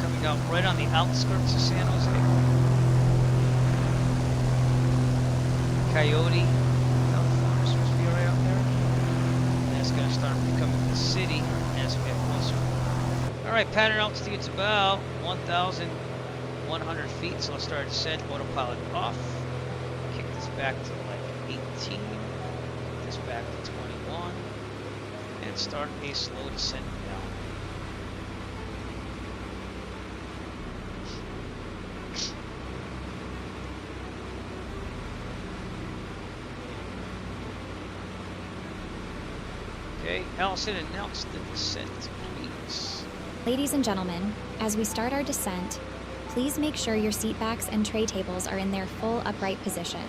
coming out right on the outskirts of San Jose. Coyote. Going to start becoming the city as we get closer. All right, pattern altitude's about 1,100 feet, so let's start descent. Autopilot off. Kick this back to like 18. Kick this back to 21, and start a slow descent down. Okay, Allison, announce the descent, please. Ladies and gentlemen, as we start our descent, please make sure your seat backs and tray tables are in their full upright position.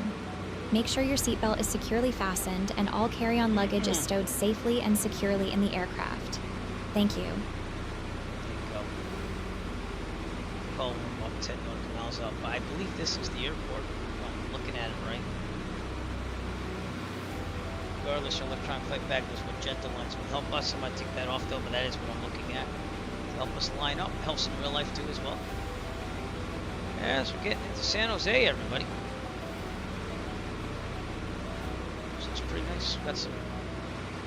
Make sure your seatbelt is securely fastened and all carry-on luggage is stowed safely and securely in the aircraft. Thank you. There you go. Call about 10 nautical miles up. I believe this is the airport. I'm looking at it right. Regardless, your electronic flight bag knows what gentle lines will help us. I might take that off though, but that is what I'm looking at to help us line up. Helps in real life too as well. As we're getting into San Jose, everybody. So it's pretty nice. Got some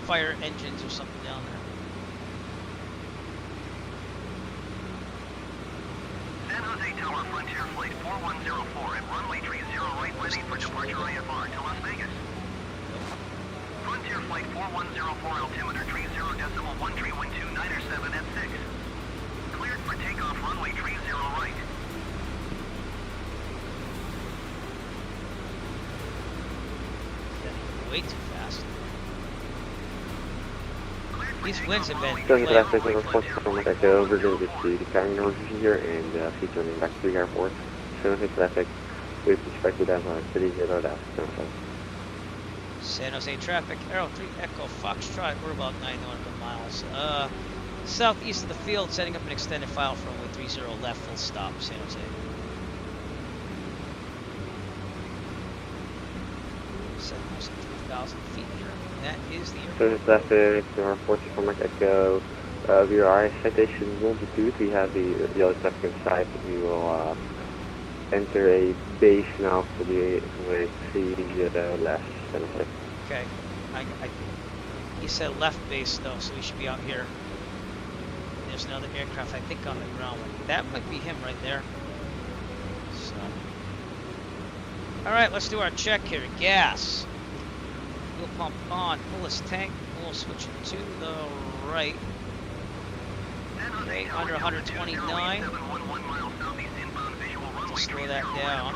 fire engines or something down there. San Jose Tower Frontier Flight 4104 at runway 30 right, ready for departure IFR to Las Vegas. Frontier Flight 4104, altimeter 30.131297 at 6. Cleared for takeoff, runway 30 right. Way too fast. These winds have been Going to traffic number 4 Echo, we're going to get to the carrying organization here and feature running back to the airport. San Jose traffic, we've expected as 30 left. San Jose traffic, Arrow 3 Echo Foxtrot, we're about 9 nautical miles. Southeast of the field, setting up an extended file for runway 30 left, full stop, San Jose. Setting us at 3,000 feet here. That is the airport. San Jose traffic, number 44 Mike Echo, we are citation longitude, we have the yellow traffic inside, we will enter a base now for the runway 30 left. Okay, he said left base though, so we should be out here. There's another aircraft, I think, on the ground. That might be him right there. So, all right, let's do our check here. Gas. Fuel pump on. Pull this tank. We'll switch it to the right. Okay, under 129. Let's slow that down.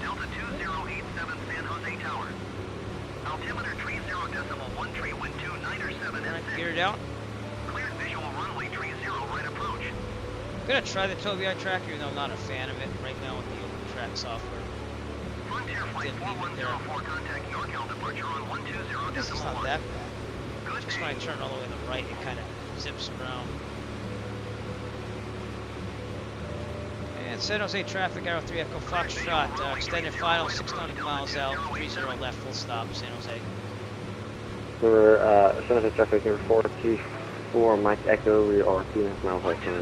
Delta 2087 San Jose Tower. Altimeter 30.131297 at 6. Geared out. Cleared visual runway 30 right approach. I'm gonna try the TOBI tracker, even though I'm not a fan of it right now with the open track software. Frontier Flight 4104, contact NorCal departure on 120.1. This is not that bad. Just when I turn all the way to the right, it kind of zips around. And San Jose traffic, Arrow 3 Echo Foxtrot, extended final, 6 nautical miles out, 30 left, full stop, San Jose. For San Jose traffic number 424 Mike Echo, we are 2.5 miles out from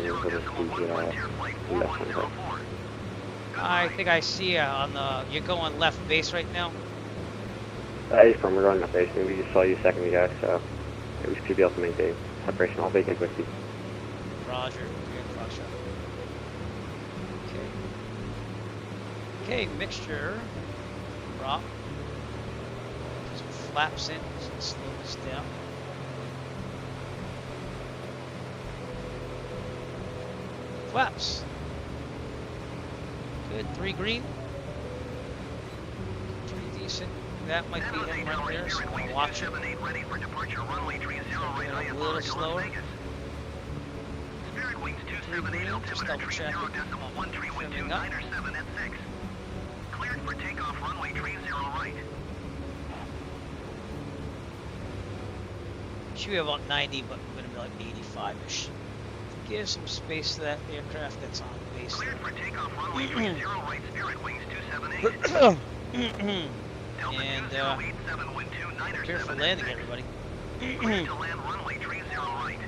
the left hand side. I think I see on the, you're going left base right now? From we're going left base, and we just saw you a second ago, so we should be able to maintain separation. I'll vacate with you. Roger. Okay, mixture. Drop. flaps in, so let's slow this down. Flaps. Good, 3 green. Pretty decent. That might be him right there, so we'll watch it. Ready for departure, runway 30 right A little slower. Spirit Wings 278, Just altimeter double check. 30.1312, 9 or 7 at 6. Cleared for takeoff, runway 30 right. Should be about 90, but we're gonna be like 85-ish. Give some space to that aircraft that's on base. Cleared for takeoff, runway 30 right, Spirit Wings 278. And prepare for landing, everybody. Cleared to land, runway 30 right.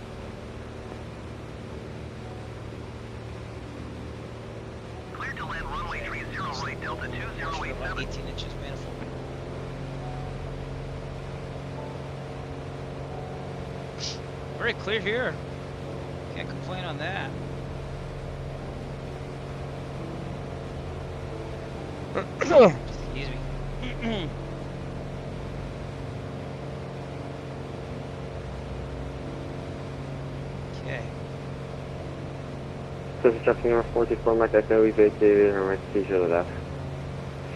Cleared to land, runway 30 right, Delta 2087. About 18 inches manifold. Very clear here. Can't complain on that. Excuse me. Okay. This is traffic number 44, Mike Echo, we vacated and right to the left.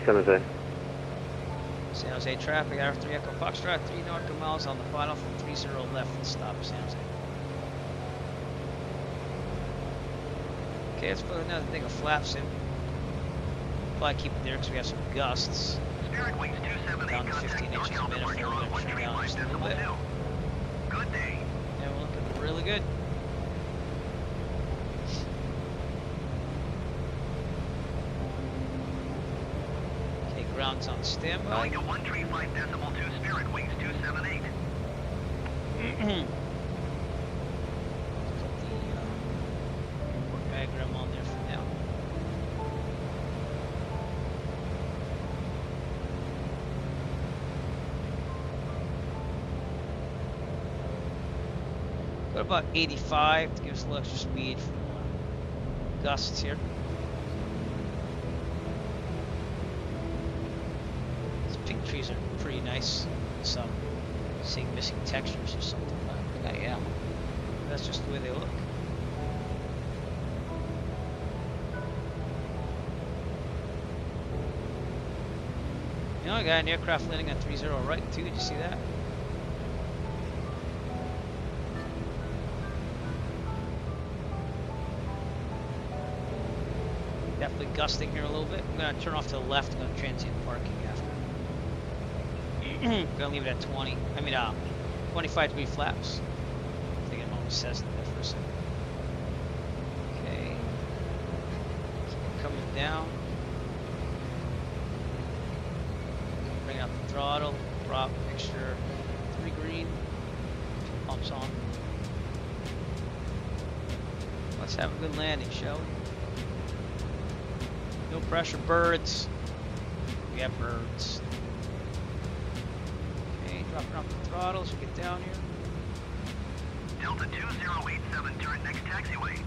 San Jose. San Jose traffic, R3 Echo Foxtrot, 3 nautical miles on the final from 30 left and stop San Jose. Okay, let's put another thing of flaps in. Probably keep it there because we have some gusts. Spirit Wings 278, Down to 15 inches contact manifold, we're going to trim down just a little bit. Good day. Yeah, we're looking really good. Okay, ground's on standby. Going to 135.2, Spirit Wings 278. Put the diagram on there for now. Got about 85 to give us a little extra speed for gusts here. These pink trees are pretty nice. Some seeing missing textures or something. I think I am. That's just the way they look. You know, I got an aircraft landing on 30 right too. Did you see that? Definitely gusting here a little bit. I'm gonna turn off to the left. I'm gonna transient parking after. Gonna leave it at 20. I mean, 25 degree flaps. I think it almost says it there for a second. Okay. Keep it coming down. Bring out the throttle. Prop mixture. 3 green. Pumps on. Let's have a good landing, shall we? No pressure, birds. We have birds. Okay, dropping off the throttle as we get down here. Delta 2087, turn next taxiway.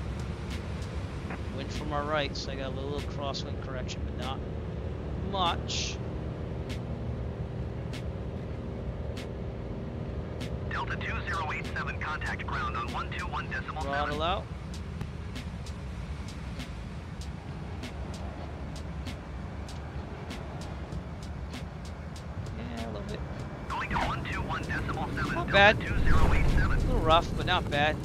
Wind from our right, so I got a little crosswind correction, but not much. Delta 2087, contact ground on 121.7. Throttle out. Not bad. A little rough, but not bad.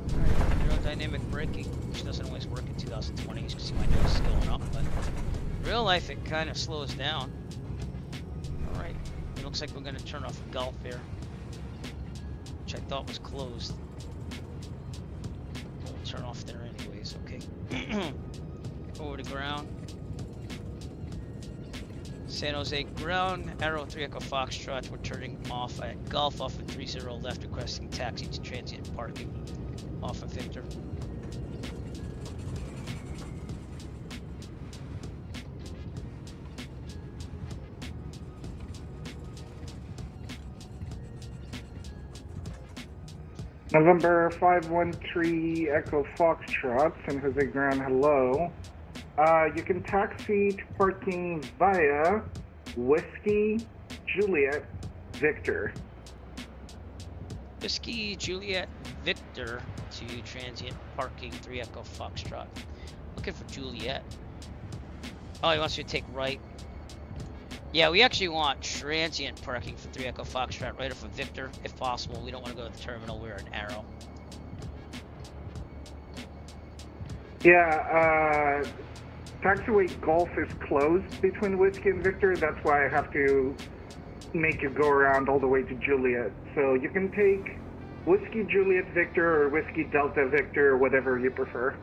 Aerodynamic braking, which doesn't always work in 2020. You can see my nose is going up, but in real life it kind of slows down. Alright, it looks like we're going to turn off Gulf here, which I thought was closed. We'll turn off there anyways, okay. Over to ground. San Jose ground, Arrow 3 Echo Foxtrot, we're turning off at Gulf off at 30 left, requesting taxi to transient parking off of Victor. November 513 Echo Foxtrot, San Jose ground, hello. You can taxi to parking via Whiskey Juliet Victor. Whiskey Juliet Victor to transient parking 3 Echo Foxtrot. Looking for Juliet. Oh, he wants you to take right. Yeah, we actually want transient parking for 3 Echo Foxtrot right off of Victor, if possible. We don't want to go to the terminal. We're an arrow. Yeah, taxiway Golf is closed between Whiskey and Victor. That's why I have to make you go around all the way to Juliet. So you can take Whiskey Juliet Victor or Whiskey Delta Victor, whatever you prefer.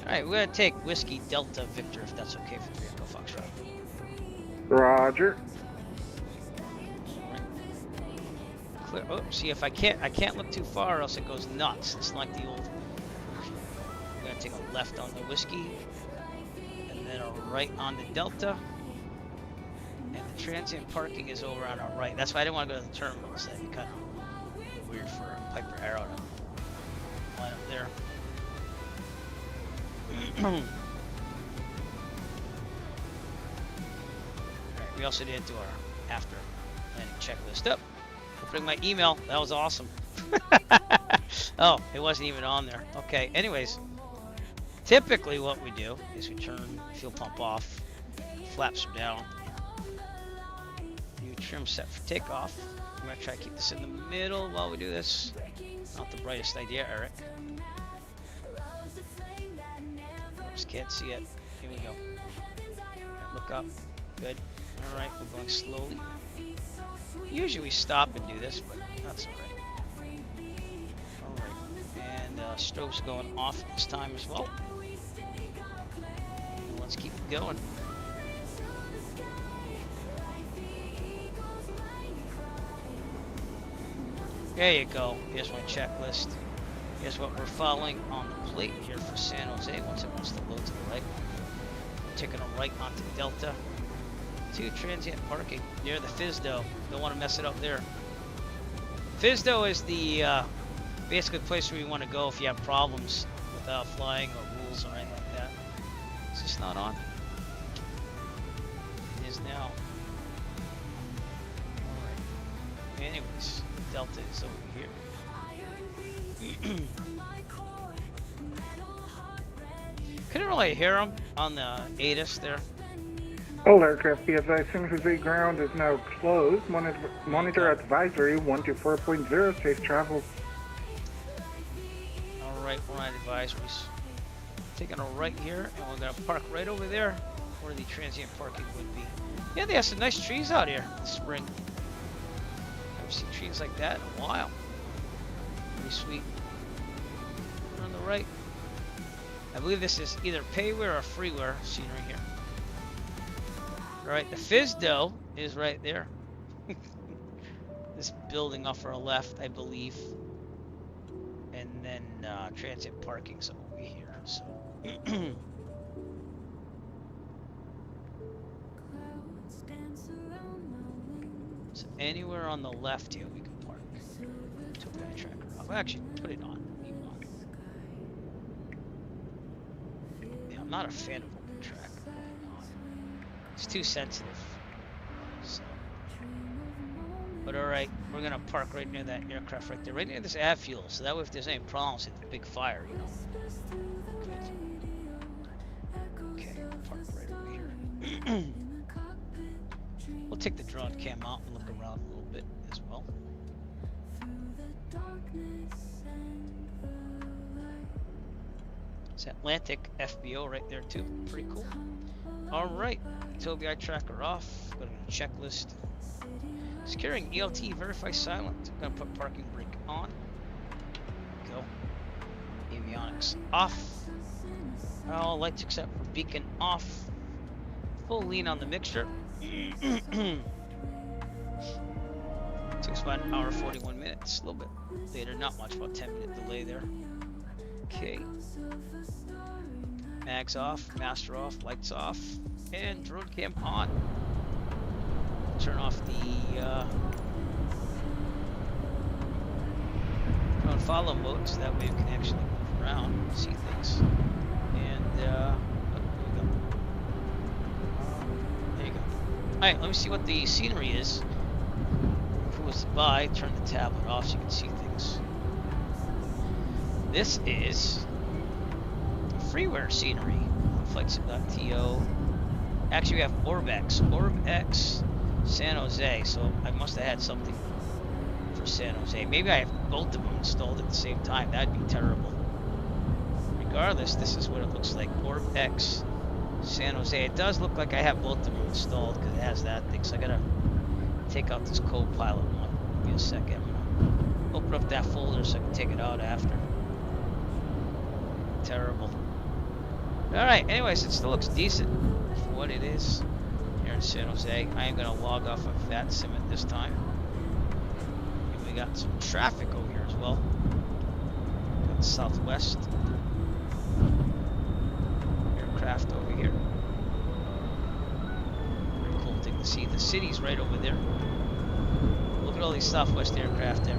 Alright, we're going to take Whiskey Delta Victor, if that's okay for 3 Echo Foxtrot. Roger. Clear. Oh, see, if I can't look too far, or else it goes nuts. It's like the old version. We're going to take a left on the Whiskey, and then a right on the Delta. And the transient parking is over on our right. That's why I didn't want to go to the terminals. That'd be kind of weird for a Piper Arrow to line up there. Alright, we also didn't do our after landing checklist. Up. Opening my email. That was awesome. Oh, it wasn't even on there. Okay, anyways. Typically what we do is we turn fuel pump off, flaps are down. New trim set for takeoff. I'm going to try to keep this in the middle while we do this. Not the brightest idea, Eric. Oops, can't see it. Here we go. Look up. Good. Alright, we're going slowly. Usually we stop and do this, but that's alright. Alright. And strobe's going off this time as well. And let's keep it going. There you go. Here's my checklist. Here's what we're following on the plate here for San Jose once it wants to load to the right. We're taking a right onto Delta. 2 transient parking near the FSDO. Don't want to mess it up there. FSDO is the basically the place where you want to go if you have problems without flying or rules or anything like that. Is this not on? It is now. Alright. Anyways, Delta is over here. Couldn't really hear him on the ATIS there. All aircraft PSI San Jose ground is now closed. Monitor advisory 124.0. Safe travels. Alright, we're on advisories. Taking a right here, and we're going to park right over there where the transient parking would be. Yeah, they have some nice trees out here this spring. Never seen trees like that in a while. Pretty sweet. On the right. I believe this is either payware or freeware scenery here. Alright, the FSDO is right there. This building off our left, I believe. And then transit parking's over here. So so anywhere on the left here we can park. Took my tracker off. Actually, put it on. Leave it on. Yeah, I'm not a fan of open track. It's too sensitive. So. But alright, we're gonna park right near that aircraft right there, right near this av fuel, so that way if there's any problems with the big fire, you know. Good. Okay, park right over here. We'll take the drone cam out and look around a little bit as well. It's Atlantic FBO right there too, pretty cool. Alright, Tobii eye tracker off, go to the checklist. Securing ELT, verify silent. I'm gonna put parking brake on. Go. Avionics off. All lights except for beacon off. Full lean on the mixture. Takes about an hour 41 minutes. A little bit later, not much, about 10-minute delay there. Okay. Mags off, master off, lights off, and drone cam on. Turn off the drone follow mode so that way we can actually move around and see things. And there we go. Alright, let me see what the scenery is. Cruise by, turn the tablet off so you can see things. This is freeware scenery on FlightSim.to. Actually, we have Orbex, San Jose, so I must have had something for San Jose. Maybe I have both of them installed at the same time. That'd be terrible. Regardless, this is what it looks like. Orbex, San Jose. It does look like I have both of them installed because it has that thing. So I gotta take out this co-pilot one. Give me a second. I'm gonna open up that folder so I can take it out after. Terrible. Alright, anyways, it still looks decent for what it is here in San Jose. I am gonna log off of that sim at this time. And we got some traffic over here as well. Got Southwest aircraft over here. Pretty cool thing to see. The city's right over there. Look at all these Southwest aircraft there.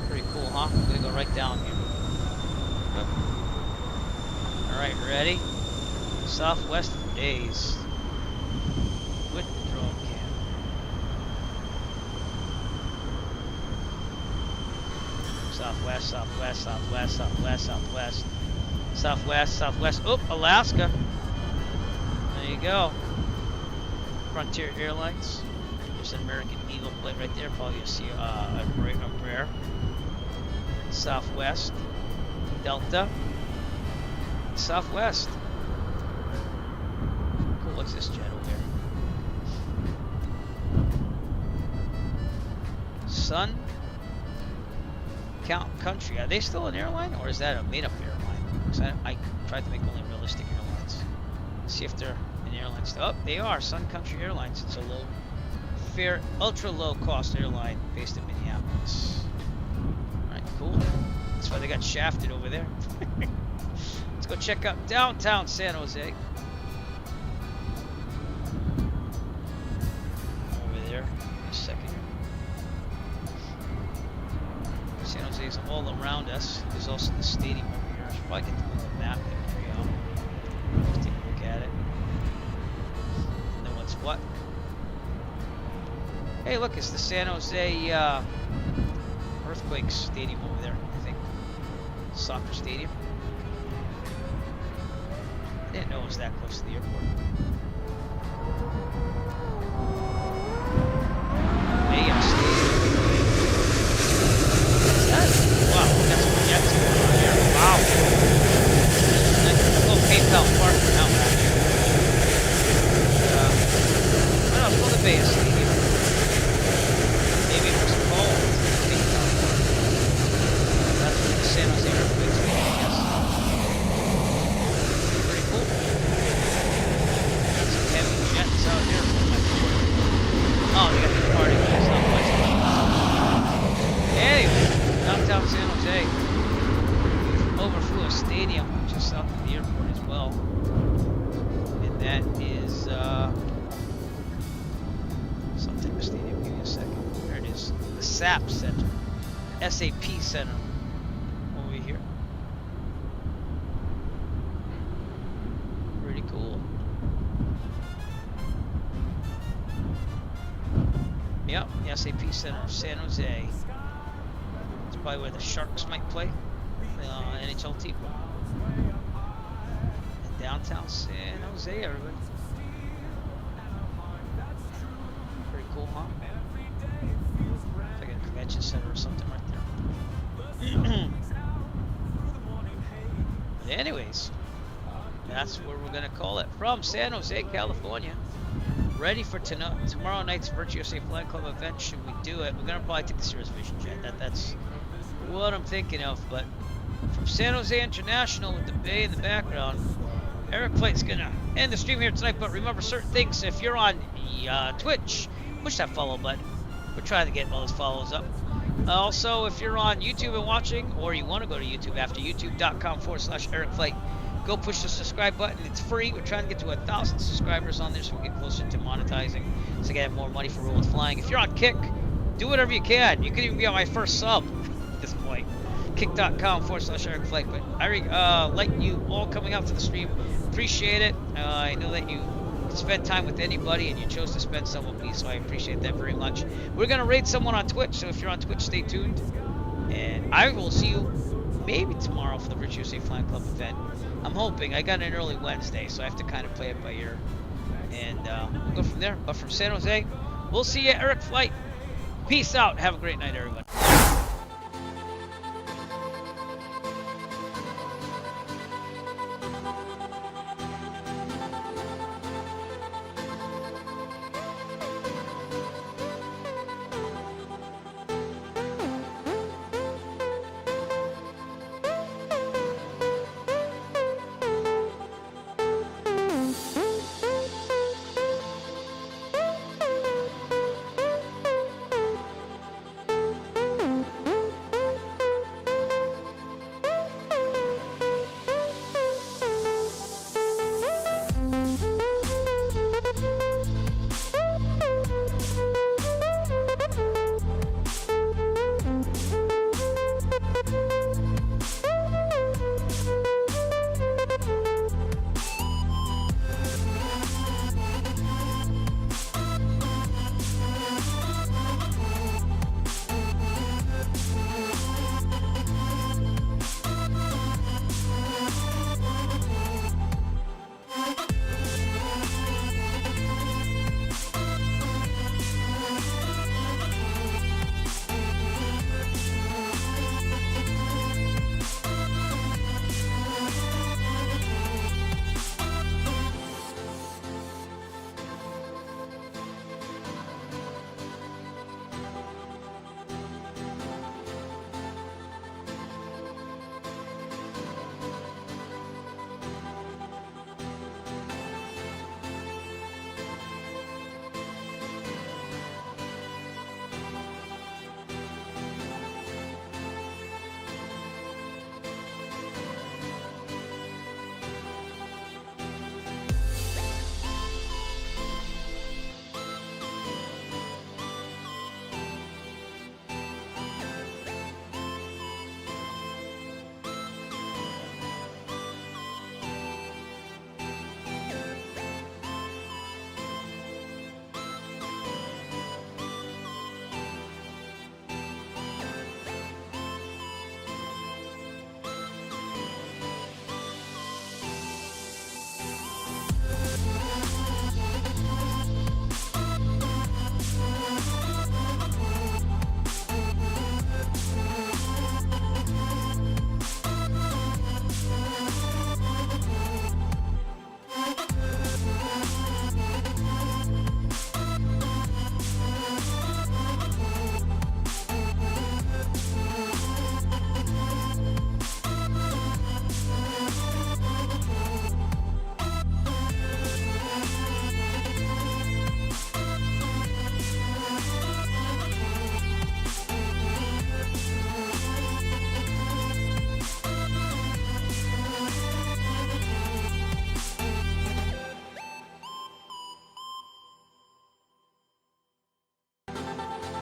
Pretty cool, huh? I'm gonna go right down here. Alright, ready? Southwest for days. With the drone cam. Southwest, southwest, southwest, southwest, southwest. Southwest, southwest. Oh, Alaska. There you go. Frontier Airlines. There's an American Eagle plate right there. Probably you'll see a rare. Southwest. Delta. Southwest. Cool. What's this jet over here? Sun Country. Are they still an airline, or is that a made-up airline? Because I tried to make only realistic airlines. Let's see if they're an airline still. Oh, they are. Sun Country Airlines. It's a low-fare, ultra-low-cost airline based in Minneapolis. All right, cool. That's why they got shafted over there. Let's go check out downtown San Jose. Over there. Wait a second here. San Jose is all around us. There's also the stadium over here. I should probably get the Google map there for you. Let's take a look at it. And then what's what? Hey, look, it's the San Jose Earthquake Stadium over there, I think. Soccer stadium. I didn't know it was that close to the airport. Yes. Wow, that's some jets going on here. Wow. That's a little PayPal Park now, actually. I don't know, it's called the Bay Stadium. Maybe it was called PayPal Park. That's what the San Jose Earthquake Stadium, I guess. Pretty cool. Got some heavy jets out here. Oh, they got the party guys out west. Anyway, downtown San Jose. Overflew a stadium just south of the airport as well. And that is some type of stadium. Give me a second. There it is. The SAP Center. SAP Center. Over here. Pretty cool. Yep, the SAP Center of San Jose. It's probably where the Sharks might play. NHL team. In downtown San Jose, everybody. Pretty cool, huh? It's like a convention center or something right there. But anyways, that's where we're gonna call it. From San Jose, California. Ready for tomorrow night's Virtue USA Flying Club event. Should we do it? We're gonna probably take the Cirrus Vision jet. That's what I'm thinking of. But from San Jose International with the bay in the background, Eric Flight's gonna end the stream here tonight. But remember certain things. If you're on Twitch, push that follow button. We're trying to get all those follows up. Also, if you're on YouTube and watching, or you want to go to YouTube after youtube.com/EricFlight, go push the subscribe button. It's free. We're trying to get to 1,000 subscribers on there so we get closer to monetizing, so we can have more money for Roll with Flying. If you're on Kick, do whatever you can. You could even be on my first sub at this point. kick.com/ericflight. But I like you all coming out to the stream. Appreciate it. I know that you spend time with anybody and you chose to spend some with me, so I appreciate that very much. We're going to raid someone on Twitch, so if you're on Twitch, stay tuned. And I will see you maybe tomorrow for the Virtuoso Flying Club event. I'm hoping. I got an early Wednesday, so I have to kind of play it by ear. And we'll go from there. But from San Jose, we'll see you at Eric Flight. Peace out. Have a great night, everyone.